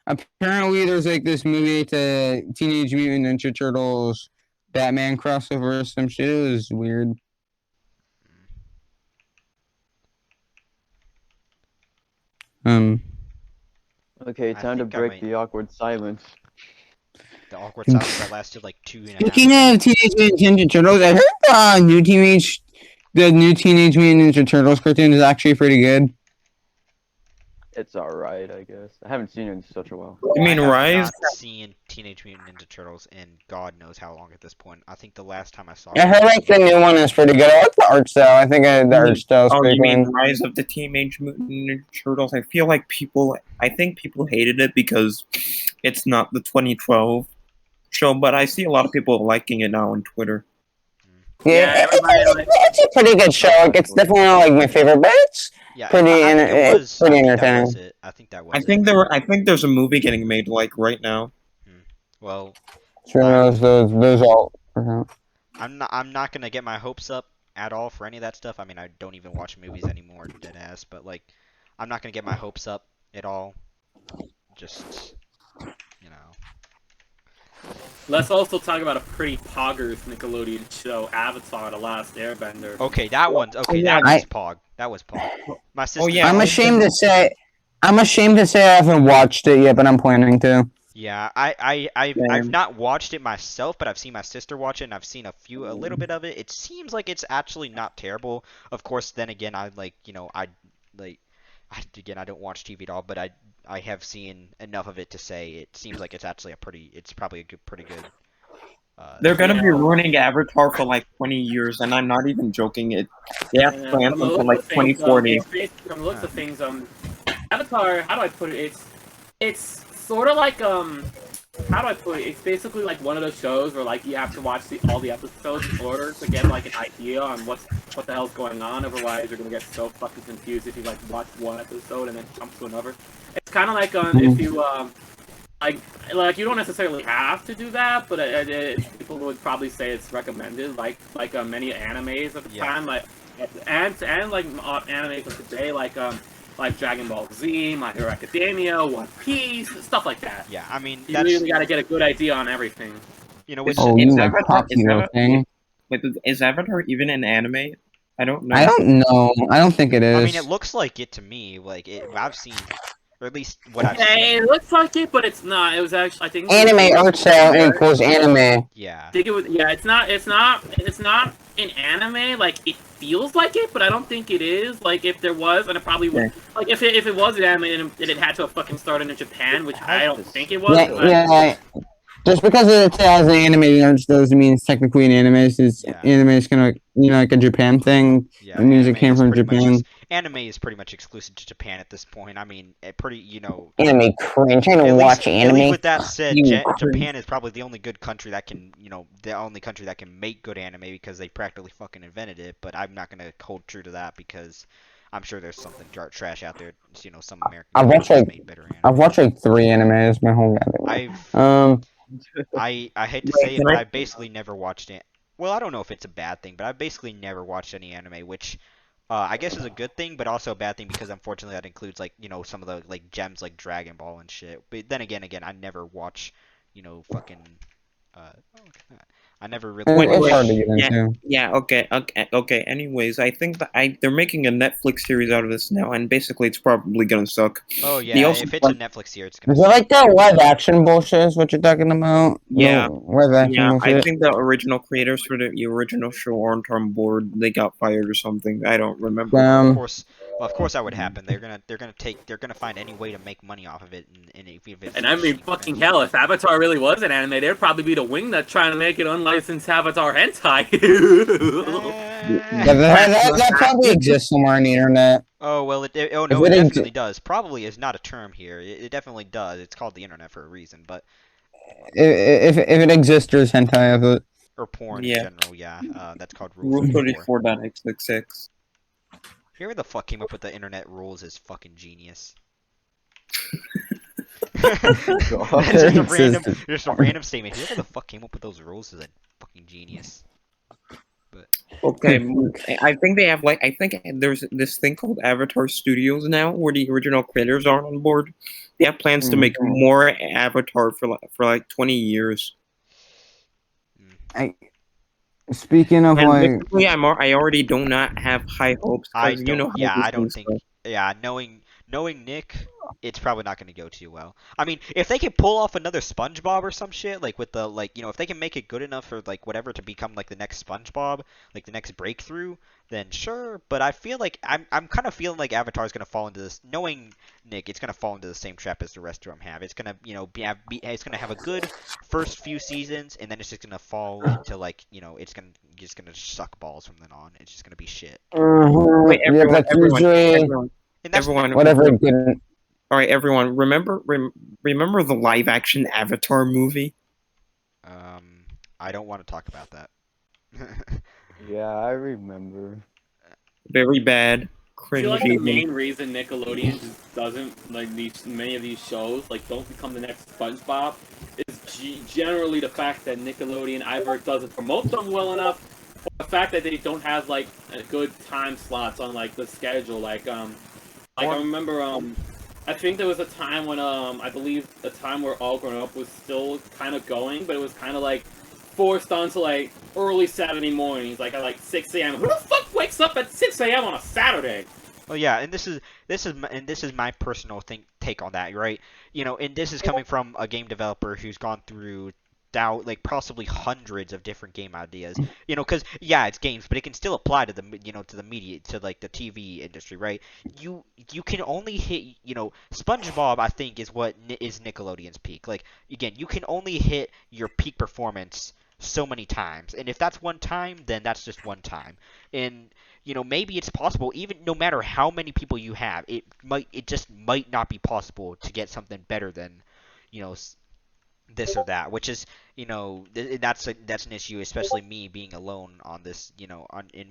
apparently there's like this movie to Teenage Mutant Ninja Turtles Batman crossover or some shit. It was weird. Okay, time to break the awkward silence. The awkward silence that lasted like 2.5 minutes. Speaking of Teenage Mutant Ninja Turtles, I heard the new Teenage Mutant Ninja Turtles cartoon is actually pretty good. It's alright, I guess. I haven't seen it in such a while. You mean I have Rise? not seen Teenage Mutant Ninja Turtles in God knows how long at this point. I think the last time I saw I it. heard like the new one is pretty good. I like the art style. I think the art style is Oh, pretty you mean clean. Rise of the Teenage Mutant Ninja Turtles? I feel like I think people hated it because it's not the 2012 show, but I see a lot of people liking it now on Twitter. Yeah, it's a pretty good show. Like, it's definitely not like my favorite, but it's Yeah, pretty. I think it was. It's pretty I think that entertaining. was it. I think that was I it. think I think there's a movie getting made like right now. Well, Sure knows those all. I'm not gonna get my hopes up at all for any of that stuff. I mean, I don't even watch movies anymore, dead ass. But like, I'm not gonna get my hopes up at all. Just, you know. Let's also talk about a pretty poggers Nickelodeon show, Avatar: The Last Airbender. Okay, that one's okay. yeah, That was Pog. That was Pog. My sister. yeah, I'm ashamed to say I haven't watched it yet, but I'm planning to. Yeah, I've Same. not watched it myself, but I've seen my sister watch it, and I've seen a little bit of it. It seems like it's actually not terrible. Of course, then again, I like, again, I don't watch TV at all, but I have seen enough of it to say it seems like it's actually it's probably a pretty good. They're gonna be ruining Avatar for like 20 years, and I'm not even joking. They have plans until like 2040. From the looks of things, Avatar. How do I put it? It's sort of like how do I put it? It's basically like one of those shows where like you have to watch all the episodes in order to get like an idea on what the hell's going on. Otherwise, you're gonna get so fucking confused if you like watch one episode and then jump to another. It's kind of like if you like you don't necessarily have to do that, but people would probably say it's recommended. Like many animes of the time, like and like animes of today, like Dragon Ball Z, My Hero Academia, One Piece, stuff like that. Yeah, I mean, you really got to get a good idea on everything. You know, which Oh, you like pop hero thing? Wait, is Avatar even an anime? I don't know. I don't know. I don't think it is. I mean, it looks like it to me. Like I've seen, or at least what I've Yeah, seen. it looks like it, but it's not. It was actually, I think. Anime art style equals anime. Yeah. I think it was. Yeah, it's not an anime. Like it feels like it, but I don't think it is. Like if there was, and it probably would. Like if it was an anime, and it had to have fucking started in Japan, which I don't think it was. Yeah. Just because it has an anime art style doesn't mean it's technically an anime. Anime is kind of like a Japan thing. Yeah, it means it anime came is from pretty much Japan. Anime is pretty much exclusive to Japan at this point. I mean, Anime cringe. I don't watch anime. At least with that said, Japan is probably the only good country that can, the only country that can make good anime because they practically fucking invented it. But I'm not gonna hold true to that because I'm sure there's something trash out there. Some American. I've watched like 3 animes my whole life. I hate to say it, but I basically never watched it. Well, I don't know if it's a bad thing, but I basically never watched any anime, which I guess is a good thing, but also a bad thing because unfortunately that includes like some of the like gems like Dragon Ball and shit. But then again, I never watch fucking I never really. It's hard to get into. Yeah. Okay. Anyways, I think that they're making a Netflix series out of this now, and basically it's probably gonna suck. Oh yeah, if it's a Netflix series, it's gonna. Is it like that live action bullshit? Is what you're talking about? Yeah. Live action bullshit? I think the original creators for the original show aren't on board. They got fired or something. I don't remember. Of course that would happen. They're gonna find any way to make money off of it, and I mean, fucking hell, if Avatar really was an anime, there'd probably be the wing that's trying to make it unlicensed Avatar hentai. that probably exists somewhere on the internet. Oh well, it definitely does. Probably is not a term here. It definitely does. It's called the internet for a reason, but if it exists, there's hentai of it. Or porn in general, yeah. That's called Rule 34.xxx. Whoever the fuck came up with the internet rules is fucking genius. Just a random statement. Whoever the fuck came up with those rules is a fucking genius. But okay, I think they have I think there's this thing called Avatar Studios now, where the original creators are on board. They have plans to make more Avatar for like 20 years. Speaking of and I already do not have high hopes. I don't think. Yeah, knowing Nick, it's probably not going to go too well. I mean, if they can pull off another SpongeBob or some shit, like with the if they can make it good enough for like whatever to become like the next SpongeBob, like the next breakthrough, then sure. But I feel like I'm kind of feeling like Avatar's going to fall into this, knowing Nick, it's going to fall into the same trap as the rest of them have. It's going to it's going to have a good first few seasons, and then it's just going to fall into like it's just going to suck balls from then on. It's just going to be shit. Wait, Yeah, everyone, that's usually And that's everyone, whatever. Good. all right, everyone, remember the live-action Avatar movie? I don't want to talk about that. Yeah, I remember. Very bad, I feel like the cringy. main reason Nickelodeon just doesn't like many of these shows don't become the next SpongeBob is generally the fact that Nickelodeon either doesn't promote them well enough, or the fact that they don't have like a good time slots on like the schedule. Like I remember I think there was a time when I believe the time where All Grown Up was still kind of going, but it was kind of like forced onto like early Saturday mornings, like at like 6 a.m. Who the fuck wakes up at 6 a.m. on a Saturday? Well, yeah, and this is my personal take on that, right? And this is coming from a game developer who's gone through like possibly hundreds of different game ideas. Because yeah, it's games, but it can still apply to the to the media, to like the TV industry, right? You can only hit SpongeBob, I think, is what is Nickelodeon's peak. Like again, you can only hit your peak performance so many times, and if that's one time, then that's just one time. And maybe it's possible, even no matter how many people you have, it just might not be possible to get something better than, this or that, which is, that's an issue, especially me being alone on this,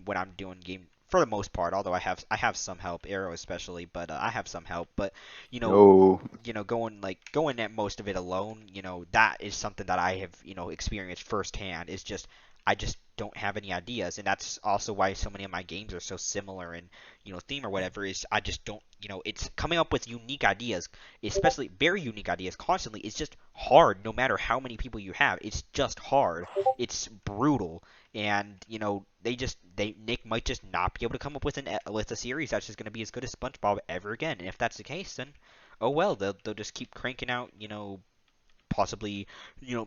when I'm doing game for the most part. Although I have some help, Arrow especially, but I have some help. But No. going at most of it alone, that is something that I have experienced firsthand. Is just I just don't have any ideas, and that's also why so many of my games are so similar in theme or whatever. Is I just don't it's coming up with unique ideas, especially very unique ideas constantly. It's just hard, no matter how many people you have. It's just hard. It's brutal, and Nick might just not be able to come up with a series that's just going to be as good as SpongeBob ever again. And if that's the case, then oh well, they'll just keep cranking out possibly,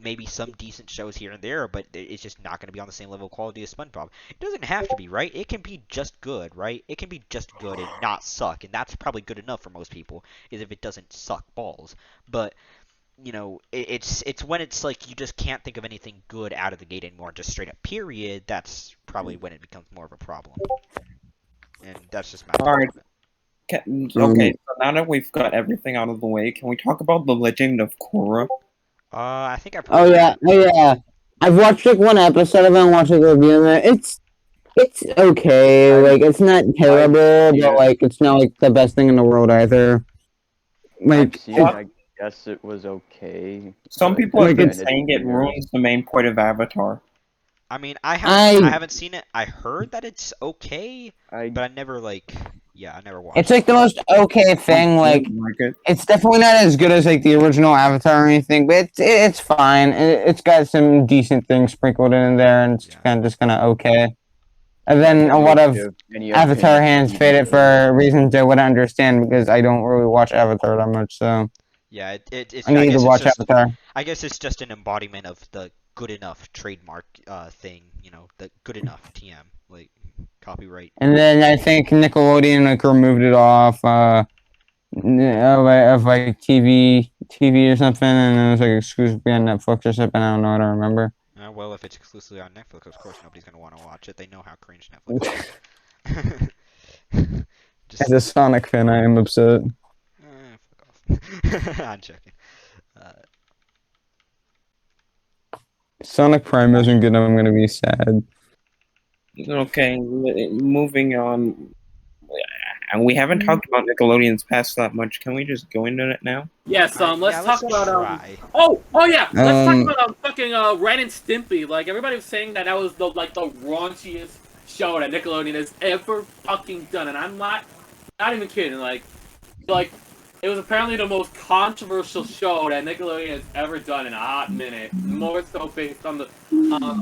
maybe some decent shows here and there, but it's just not going to be on the same level of quality as SpongeBob. It doesn't have to be, right? It can be just good, right? It can be just good and not suck, and that's probably good enough for most people, is if it doesn't suck balls. But, it's when it's like you just can't think of anything good out of the gate anymore, just straight up period, that's probably when it becomes more of a problem. And that's just my Alright. opinion. Okay, so now that we've got everything out of the way, can we talk about the Legend of Korra? I think I've Oh yeah. I've watched like one episode of it and watched like a review of it. It's okay. Like it's not terrible, but like it's not like the best thing in the world either. Like I guess it was okay. Some people have like, been it's saying it ruins the main point of Avatar. I mean, I haven't seen it. I heard that it's okay, but I never I never watched. It's like the most okay thing. Like it's definitely not as good as like the original Avatar or anything, but it's fine. It's got some decent things sprinkled in there, and it's just kind of okay. And then a lot of Avatar hands faded for reasons I wouldn't understand because I don't really watch Avatar that much. So yeah, I need to watch Avatar. I guess it's just an embodiment of the good enough trademark thing, the good enough TM, like copyright. And then I think Nickelodeon like removed it off of like TV or something, and it was like exclusively on Netflix or something. I don't know. I don't remember. Well, if it's exclusively on Netflix, of course nobody's gonna want to watch it. They know how cringe Netflix is. As a Sonic fan, I am upset. Fuck off. I'm joking. Sonic Prime isn't good. I'm gonna be sad. Okay, moving on. And we haven't talked about Nickelodeon's past that much. Can we just go into it now? Yes, let's talk about oh yeah, let's talk about fucking Ren and Stimpy. Like everybody was saying that was the raunchiest show that Nickelodeon has ever fucking done, and I'm not even kidding. Like it was apparently the most controversial show that Nickelodeon has ever done in a hot minute. More so based on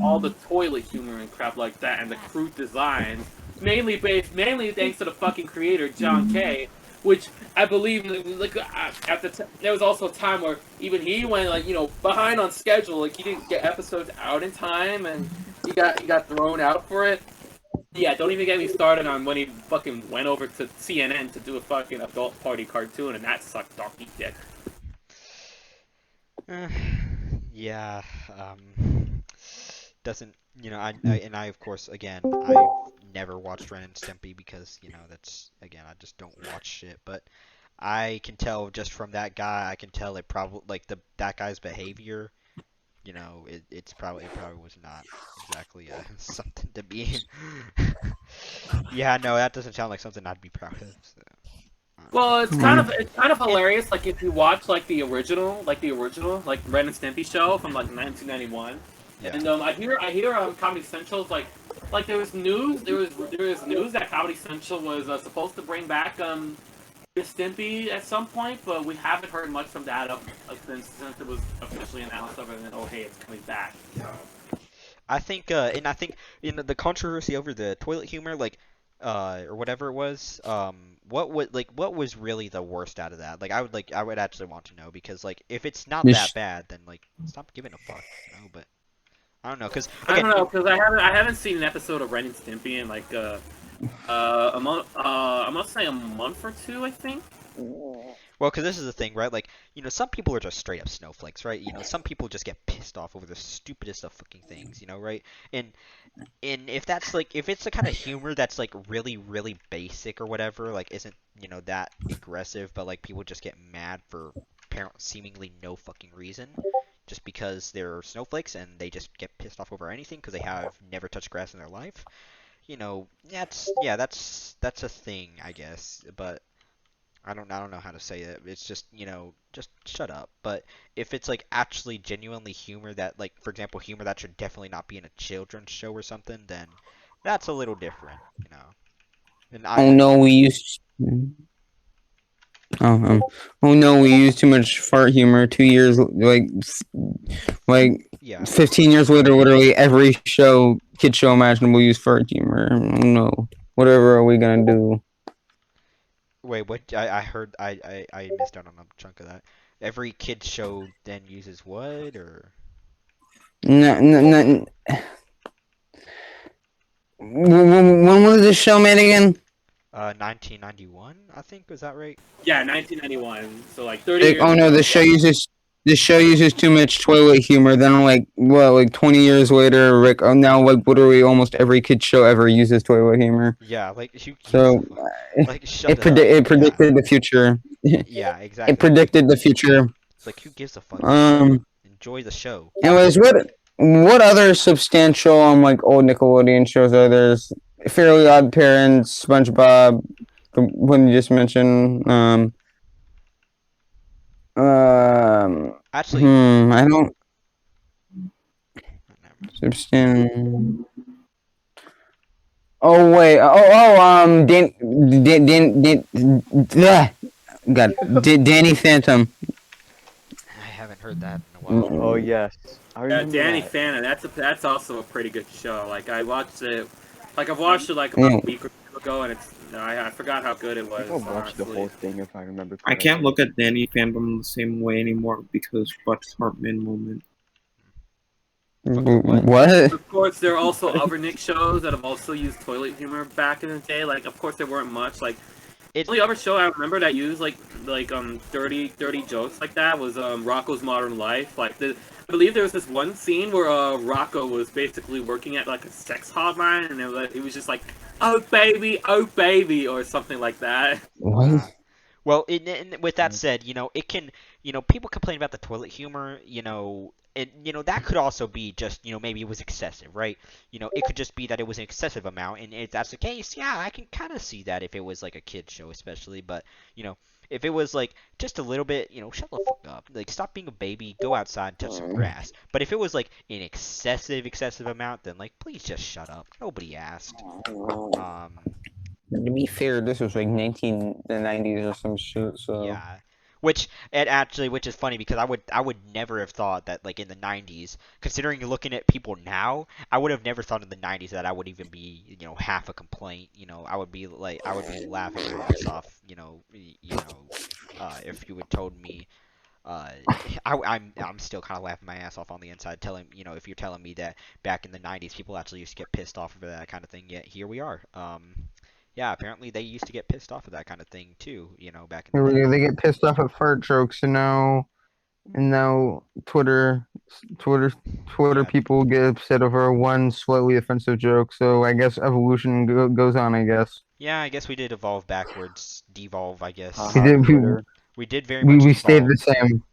all the toilet humor and crap like that, and the crude designs. Mainly thanks to the fucking creator, John Kay, which I believe like there was also a time where even he went like behind on schedule, like he didn't get episodes out in time, and he got thrown out for it. Yeah, don't even get me started on when he fucking went over to CNN to do a fucking adult party cartoon, and that sucked donkey dick. Yeah, doesn't I of course again I've never watched Ren and Stimpy because that's again I just don't watch shit, but I can tell just from that guy I can tell it probably like that guy's behavior, it probably was not exactly something to be. Yeah, no, that doesn't sound like something I'd be proud of. So, Well, it's kind of hilarious. Like if you watch like the original like Ren and Stimpy show from like 1991, yeah. and I hear Comedy Central's like there was news that Comedy Central was supposed to bring back Stimpy at some point, but we haven't heard much from that since it was officially announced. Other than hey, it's coming back. So. I think the controversy over the toilet humor, like, or whatever it was, what was really the worst out of that? Like, I would actually want to know because like if it's not that bad, then like stop giving a fuck, But I don't know, cause I again, don't know because I haven't seen an episode of Ren and Stimpy in like a month. I must say a month or two. I think. well, because this is the thing, right? Like, some people are just straight up snowflakes, right? Some people just get pissed off over the stupidest of fucking things, right? And if that's like if it's the kind of humor that's like really really basic or whatever, like isn't that aggressive, but like people just get mad for seemingly no fucking reason, just because they're snowflakes and they just get pissed off over anything because they have never touched grass in their life. That's a thing, I guess, but I don't know how to say it. It's just, just shut up. But if it's like actually genuinely humor that like for example humor that should definitely not be in a children's show or something, then that's a little different. And Oh no, we used. Oh no, we used too much fart humor. 2 years, yeah. 15 years later, literally every kid show imaginable use fart humor. Oh no, whatever are we gonna do? Wait, what? I heard I missed out on a chunk of that. Every kid show then uses what or? No, no, no. When was this show made again? 1991, I think. Was that right? Yeah, 1991. So like 30 years. Oh no, the show uses too much toilet humor. Then like 20 years later, Rick. Oh, now like literally almost every kid show ever uses toilet humor. Yeah, like you. So like shut it predicted the future. Yeah, exactly. It predicted the future. It's like who gives a fuck? Enjoy the show. Anyways, what other substantial like old Nickelodeon shows are there? Fairly Odd Parents, SpongeBob, the one you just mentioned. Actually, I don't. Substan. Oh wait. Danny Phantom. I haven't heard that in a while. Oh yes, I remember Danny that. Phantom. That's also a pretty good show. Like I watched it, like I've watched it like about a week or two ago, and I forgot how good it was. I think I'll watch the whole thing if I remember I correctly. can't look at Danny Phantom the same way anymore because Butt's Hartman moment. What? Of course, there are also other Nick shows that have also used toilet humor back in the day. Like, of course, there weren't much. Like, the only other show I remember that used like dirty jokes like that was Rocco's Modern Life. Like, I believe there was this one scene where Rocco was basically working at like a sex hotline, and it was just like, oh baby, or something like that. What? Well, with that said, it can, people complain about the toilet humor, and that could also be just, maybe it was excessive, right? It could just be that it was an excessive amount, and if that's the case, yeah, I can kind of see that if it was like a kid show, especially. But if it was like just a little bit, shut the fuck up, like stop being a baby, go outside and touch some grass. But if it was like an excessive amount, then like please just shut up. Nobody asked. To be fair, this was like the 90s or some shit. So yeah. Which is funny because I would never have thought that like in the 90s, considering you're looking at people now, I would have never thought in the 90s that I would even be half a complaint. I would be laughing my ass off. if you had told me, I'm still kind of laughing my ass off on the inside, telling if you're telling me that back in the '90s people actually used to get pissed off of that kind of thing. Yet here we are. Yeah, apparently they used to get pissed off of that kind of thing too. Back in the day. They get pissed off at fart jokes, and now Twitter Yeah. people get upset over one slightly offensive joke. So I guess evolution goes on. I guess Yeah, I guess we did evolve backwards, devolve. I guess we Haha, did. Twitter. we did very much We stayed the devolve. same.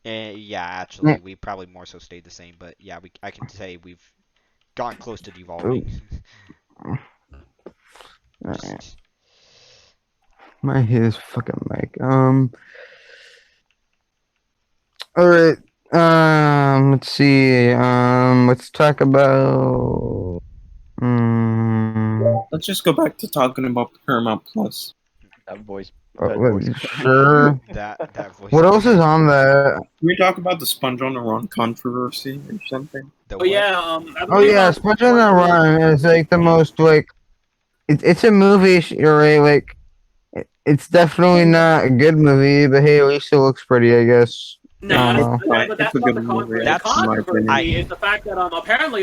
Yeah, Yeah. actually, we probably more so stayed the same. But yeah, I can say we've gotten close to Oh. devolving. Alright. Just My his fucking mic. All right. Let's see. Let's talk about. Let's just go back to talking about Paramount Plus. That voice. Oh, That voice. sure. that voice. What else is on that? Can we talk about the Sponge on the Run controversy or something? The Oh what? yeah, I Oh believe, yeah, Sponge on the Run is like the most like. It's a movie. Right? Like, it's definitely not a good movie, but hey, at least it looks pretty, I guess. No, I don't It's know. fine. but It's that's a not good the movie. controversy. The That's- in my opinion. controversy is the fact that apparently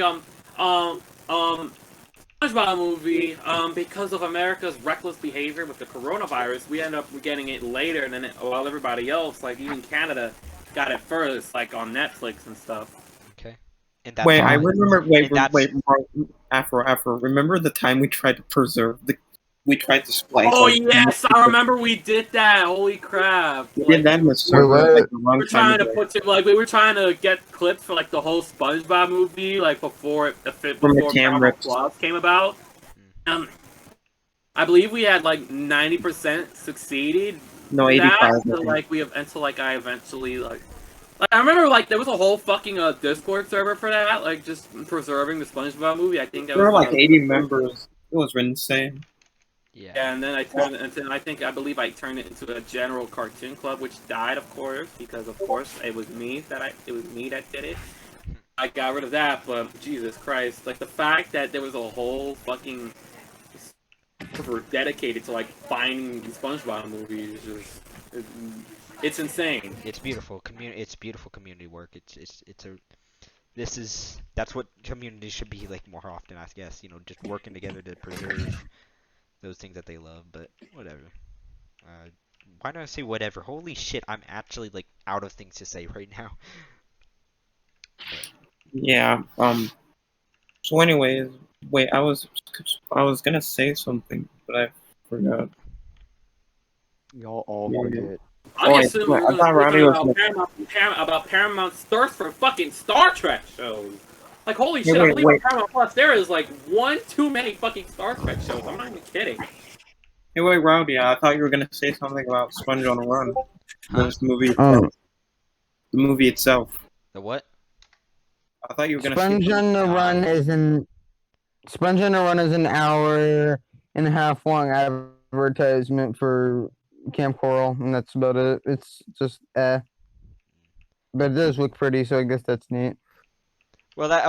SpongeBob movie because of America's reckless behavior with the coronavirus, we end up getting it later than while everybody else, like even Canada, got it first, like on Netflix and stuff. Okay. And that's Wait, all. I remember. Wait, And that's- wait, Afro. Remember the time we tried to preserve the? We tried to splice. Oh like, yes, I remember we did that. Holy crap! We Like, did that in the Wait, server what? like a long we're time trying to ago. put we were trying to get clips for like the whole SpongeBob movie, like before From the before cam Paramount rips. Plus came about. I believe we had like 90% succeeded. No, with 85. that, I until think. like I eventually like I remember like there was a whole fucking Discord server for that, like just preserving the SpongeBob movie. I think that There was were like 80 members. It was insane. Yeah. Yeah, and then I turned it into, and I believe I turned it into a general cartoon club, which died, of course, because of course it was me that did it. I got rid of that, but Jesus Christ, like the fact that there was a whole fucking server dedicated to like finding the SpongeBob movies is just, it's insane. It's beautiful It's beautiful community work. That's what community should be like more often, I guess. Just working together to preserve those things that they love. But whatever. Why don't I say whatever? Holy shit! I'm actually like out of things to say right now. Yeah. So, anyways, wait. I was gonna say something, but I forgot. Y'all all Yeah. forget. Obviously, wait, we I were thought Roddy was about Paramount's thirst for fucking Star Trek shows. Like, holy shit, I wait, believe wait. on Paramount Plus there is like one too many fucking Star Trek shows. I'm not even kidding. Hey, wait, Rowdy. I thought you were gonna say something about Sponge on the Run. This movie. Oh, The movie itself. The what? I thought you were gonna. Sponge say on the Run is an hour and a half long advertisement for Camp Coral, and that's about it. It's just but it does look pretty, so I guess that's neat. Well, that's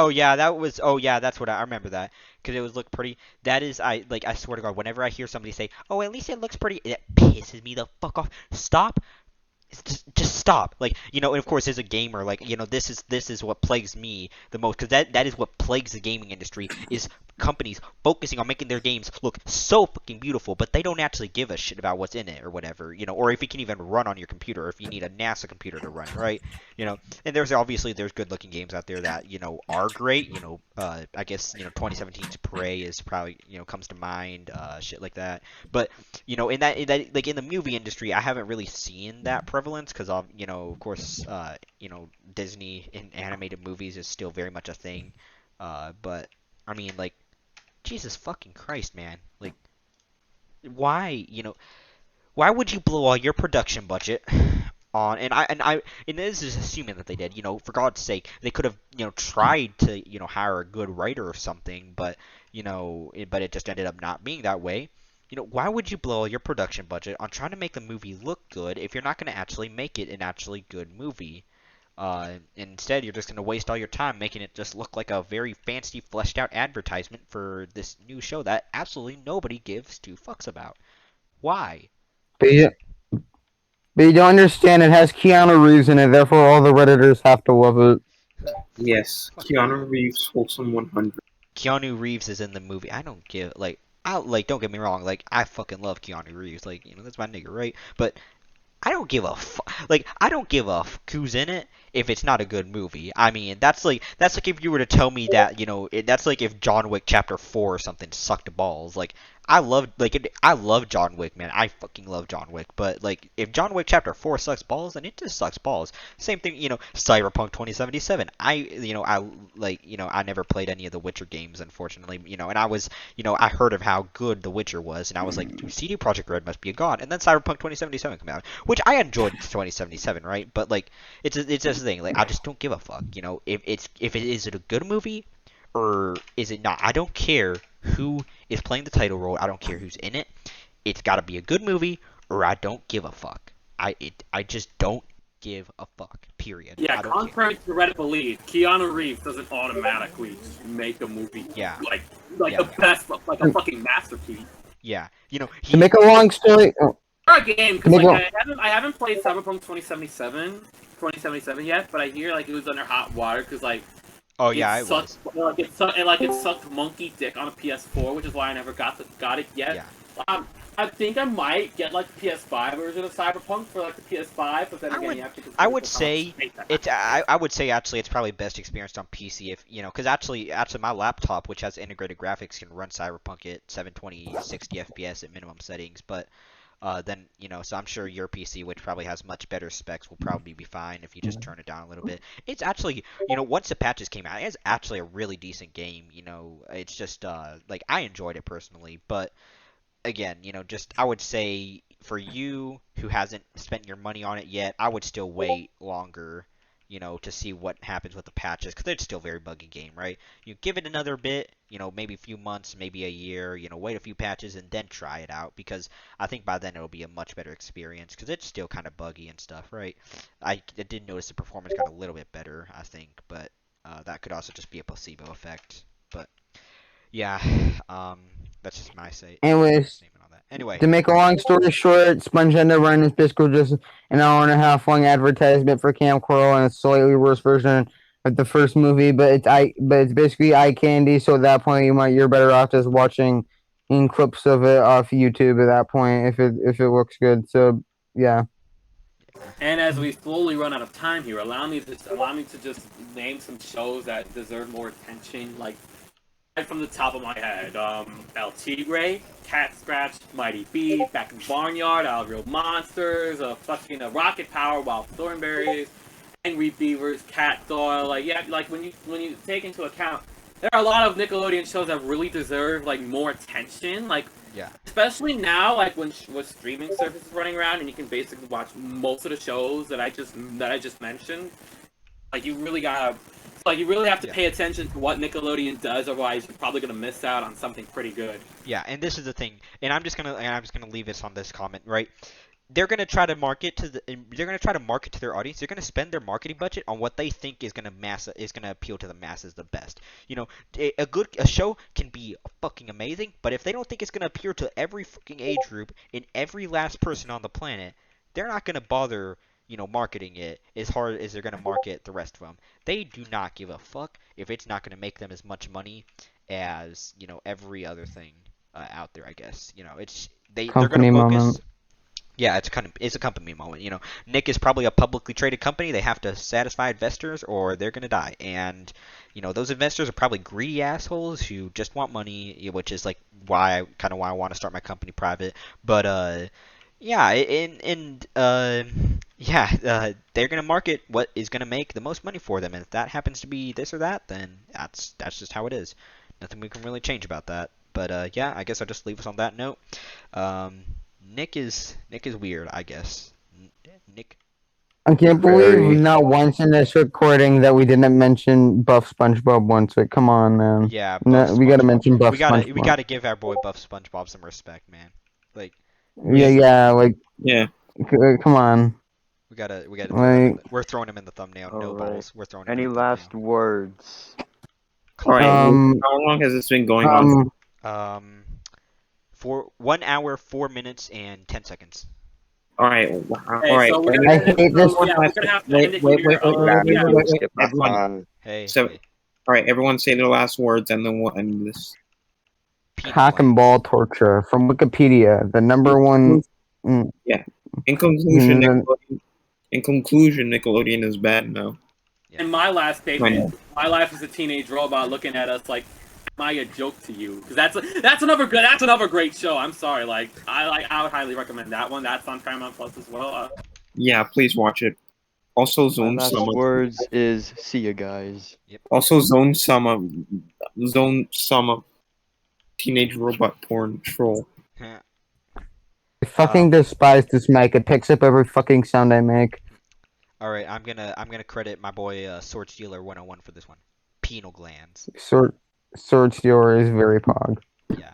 what I remember that because it was look pretty. That is, I swear to God, whenever I hear somebody say, "Oh, at least it looks pretty," it pisses me the fuck off. Stop. Just stop. And of course, as a gamer, this is what plagues me the most because that is what plagues the gaming industry is companies focusing on making their games look so fucking beautiful, but they don't actually give a shit about what's in it or whatever, or if it can even run on your computer, or if you need a NASA computer to run, right? And there's good looking games out there that are great. I guess 2017's Prey is probably comes to mind, shit like that. But in that like in the movie industry, I haven't really seen that prevalence because of course Disney in animated movies is still very much a thing. But I mean, like, Jesus fucking Christ, man. Like, why would you blow all your production budget on and this is assuming that they did, for God's sake, they could have, tried to, hire a good writer or something, but but it just ended up not being that way. Why would you blow all your production budget on trying to make the movie look good if you're not going to actually make it an actually good movie? Instead, you're just going to waste all your time making it just look like a very fancy, fleshed out advertisement for this new show that absolutely nobody gives two fucks about. Why? But yeah, But you don't understand. It has Keanu Reeves in it, therefore all the Redditors have to love it. Yes, Keanu Reeves, Wholesome 100. Keanu Reeves is in the movie. I don't give like I like. Don't get me wrong. Like I fucking love Keanu Reeves. Like that's my nigga, right? But I don't give a like I don't give a who's in it if it's not a good movie. I mean, that's like if you were to tell me that that's like if John Wick Chapter 4 or something sucked balls. Like I love John Wick, man. I fucking love John Wick. But like if John Wick Chapter 4 sucks balls, then it just sucks balls. Same thing, Cyberpunk 2077. I never played any of the Witcher games, unfortunately. And I was I heard of how good The Witcher was, and I was like, dude, CD Projekt Red must be a god. And then Cyberpunk 2077 came out, which I enjoyed 2077, right? But like, it's just a thing. Like, I just don't give a fuck. If it is it a good movie or is it not? I don't care who is playing the title role. I don't care who's in it. It's got to be a good movie, or I don't give a fuck. I just don't give a fuck. Period. Yeah, I don't contrary to Reddit belief, Keanu Reeves doesn't automatically make a movie Yeah. like Yeah. the best, like a fucking masterpiece. Yeah, To make a long story, For a game, because Make like, I haven't played Cyberpunk 2077 yet, but I hear like it was under hot water because like Oh yeah, it was. it sucked monkey dick on a PS4, which is why I never got it yet. Yeah. I think I might get like the PS5 version of Cyberpunk for like the PS5, but then again, you have to consider I would the say cost. I would say actually it's probably best experienced on PC if because actually my laptop, which has integrated graphics, can run Cyberpunk at 720 60 FPS at minimum settings, but then so I'm sure your PC, which probably has much better specs, will probably be fine if you just turn it down a little bit. It's actually once the patches came out, it's actually a really decent game. It's just like I enjoyed it personally, but again, just I would say for you who hasn't spent your money on it yet, I would still wait longer, to see what happens with the patches, because it's still a very buggy game, right? You give it another bit, maybe a few months, maybe a year, wait a few patches and then try it out, because I think by then it'll be a much better experience, because it's still kind of buggy and stuff, right? I did notice the performance got a little bit better, I think, but that could also just be a placebo effect, but yeah, that's just my say. anyways, Statement on that. Anyway, to make a long story short, Sponge ended up running is basically just an hour and a half long advertisement for Camp Coral and a slightly worse version of the first movie, but it's basically eye candy. So at that point, you're better off just watching in clips of it off YouTube at that point if it looks good. So yeah. And as we slowly run out of time here, allow me to just name some shows that deserve more attention, like right from the top of my head. El Tigre, Cat Scratch, Mighty B, Back in the Barnyard, Our Real Monsters, fucking Rocket Power, Wild Thornberries, Angry Beavers, Cat Doll. Like when you take into account, there are a lot of Nickelodeon shows that really deserve like more attention. Like yeah. especially now, like when with streaming services running around and you can basically watch most of the shows that I just mentioned. Like you really have to pay attention to what Nickelodeon does, otherwise you're probably gonna miss out on something pretty good. Yeah, and this is the thing, and I'm just gonna leave this on this comment, right? They're gonna try to market to their audience. They're gonna spend their marketing budget on what they think is gonna appeal to the masses the best. A show can be fucking amazing, but if they don't think it's gonna appeal to every fucking age group and every last person on the planet, they're not gonna bother marketing it as hard as they're going to market the rest of them. They do not give a fuck if it's not going to make them as much money as, every other thing out there, I guess. They're going to focus. Moment. Yeah, it's a company moment. Nick is probably a publicly traded company. They have to satisfy investors or they're going to die. And, those investors are probably greedy assholes who just want money, which is like why I want to start my company private. But, yeah, they're gonna market what is gonna make the most money for them, and if that happens to be this or that, then that's just how it is. Nothing we can really change about that. But yeah, I guess I'll just leave us on that note. Nick is weird, I guess. Nick. I can't believe Very. not once in this recording that we didn't mention Buff SpongeBob once. Like, come on, man. Yeah, No, we gotta mention Buff SpongeBob. We gotta give our boy Buff SpongeBob some respect, man. Like. Yeah, like. Yeah. Come on. We gotta. Like, we're throwing him in the thumbnail. No Alright. balls. We're throwing him. Any in the last thumbnail. words? Alright, how long has this been going on? For 1 hour, 4 minutes, and 10 seconds. All right. Okay, All right. so we're I gonna end it. hate this So, yeah, we're gonna have to end it here. Everyone. Hey, So, hey. all right. Everyone say their last words, and then we'll end this. Cock and ball torture from Wikipedia. The number one. Yeah. In conclusion, Mm. Nickelodeon is bad now. And my last statement: my life as a teenage robot looking at us like, "Am I a joke to you?" Because that's another great show. I'm sorry, I would highly recommend that one. That's on Paramount Plus as well. Yeah, please watch it. Also, My Zone last Summer. words is see ya, guys. Also, Zone Summer. Teenage robot porn troll. I fucking despise this mic. It picks up every fucking sound I make. All right, I'm gonna credit my boy Sword Stealer 101 for this one. Penal glands. Sword Stealer is very pog. Yeah.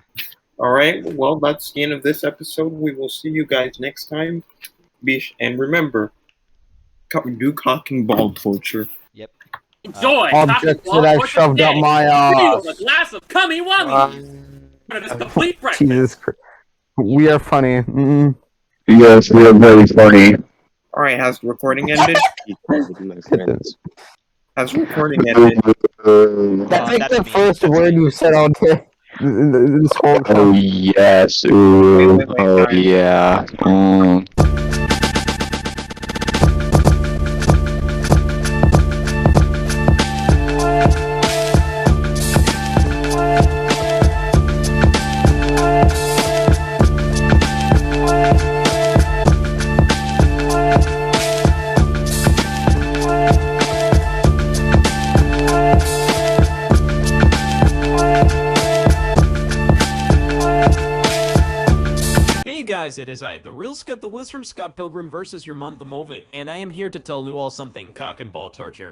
All right. Well, that's the end of this episode. We will see you guys next time. And remember, do cock and ball torture. Yep. Enjoy. Objects that I've shoved up my ass. A glass of cummy wummies. This complete breakfast. Jesus Christ. We are funny. Yes, we are very funny. All right. Has the recording ended? Has recording ended? That's like the first word you said all day. This whole time. Oh yes, ooh, oh yeah. Hey guys, it is I, the real Scott the Wizard, Scott Pilgrim versus your mom the Movie, and I am here to tell you all something cock and ball torture.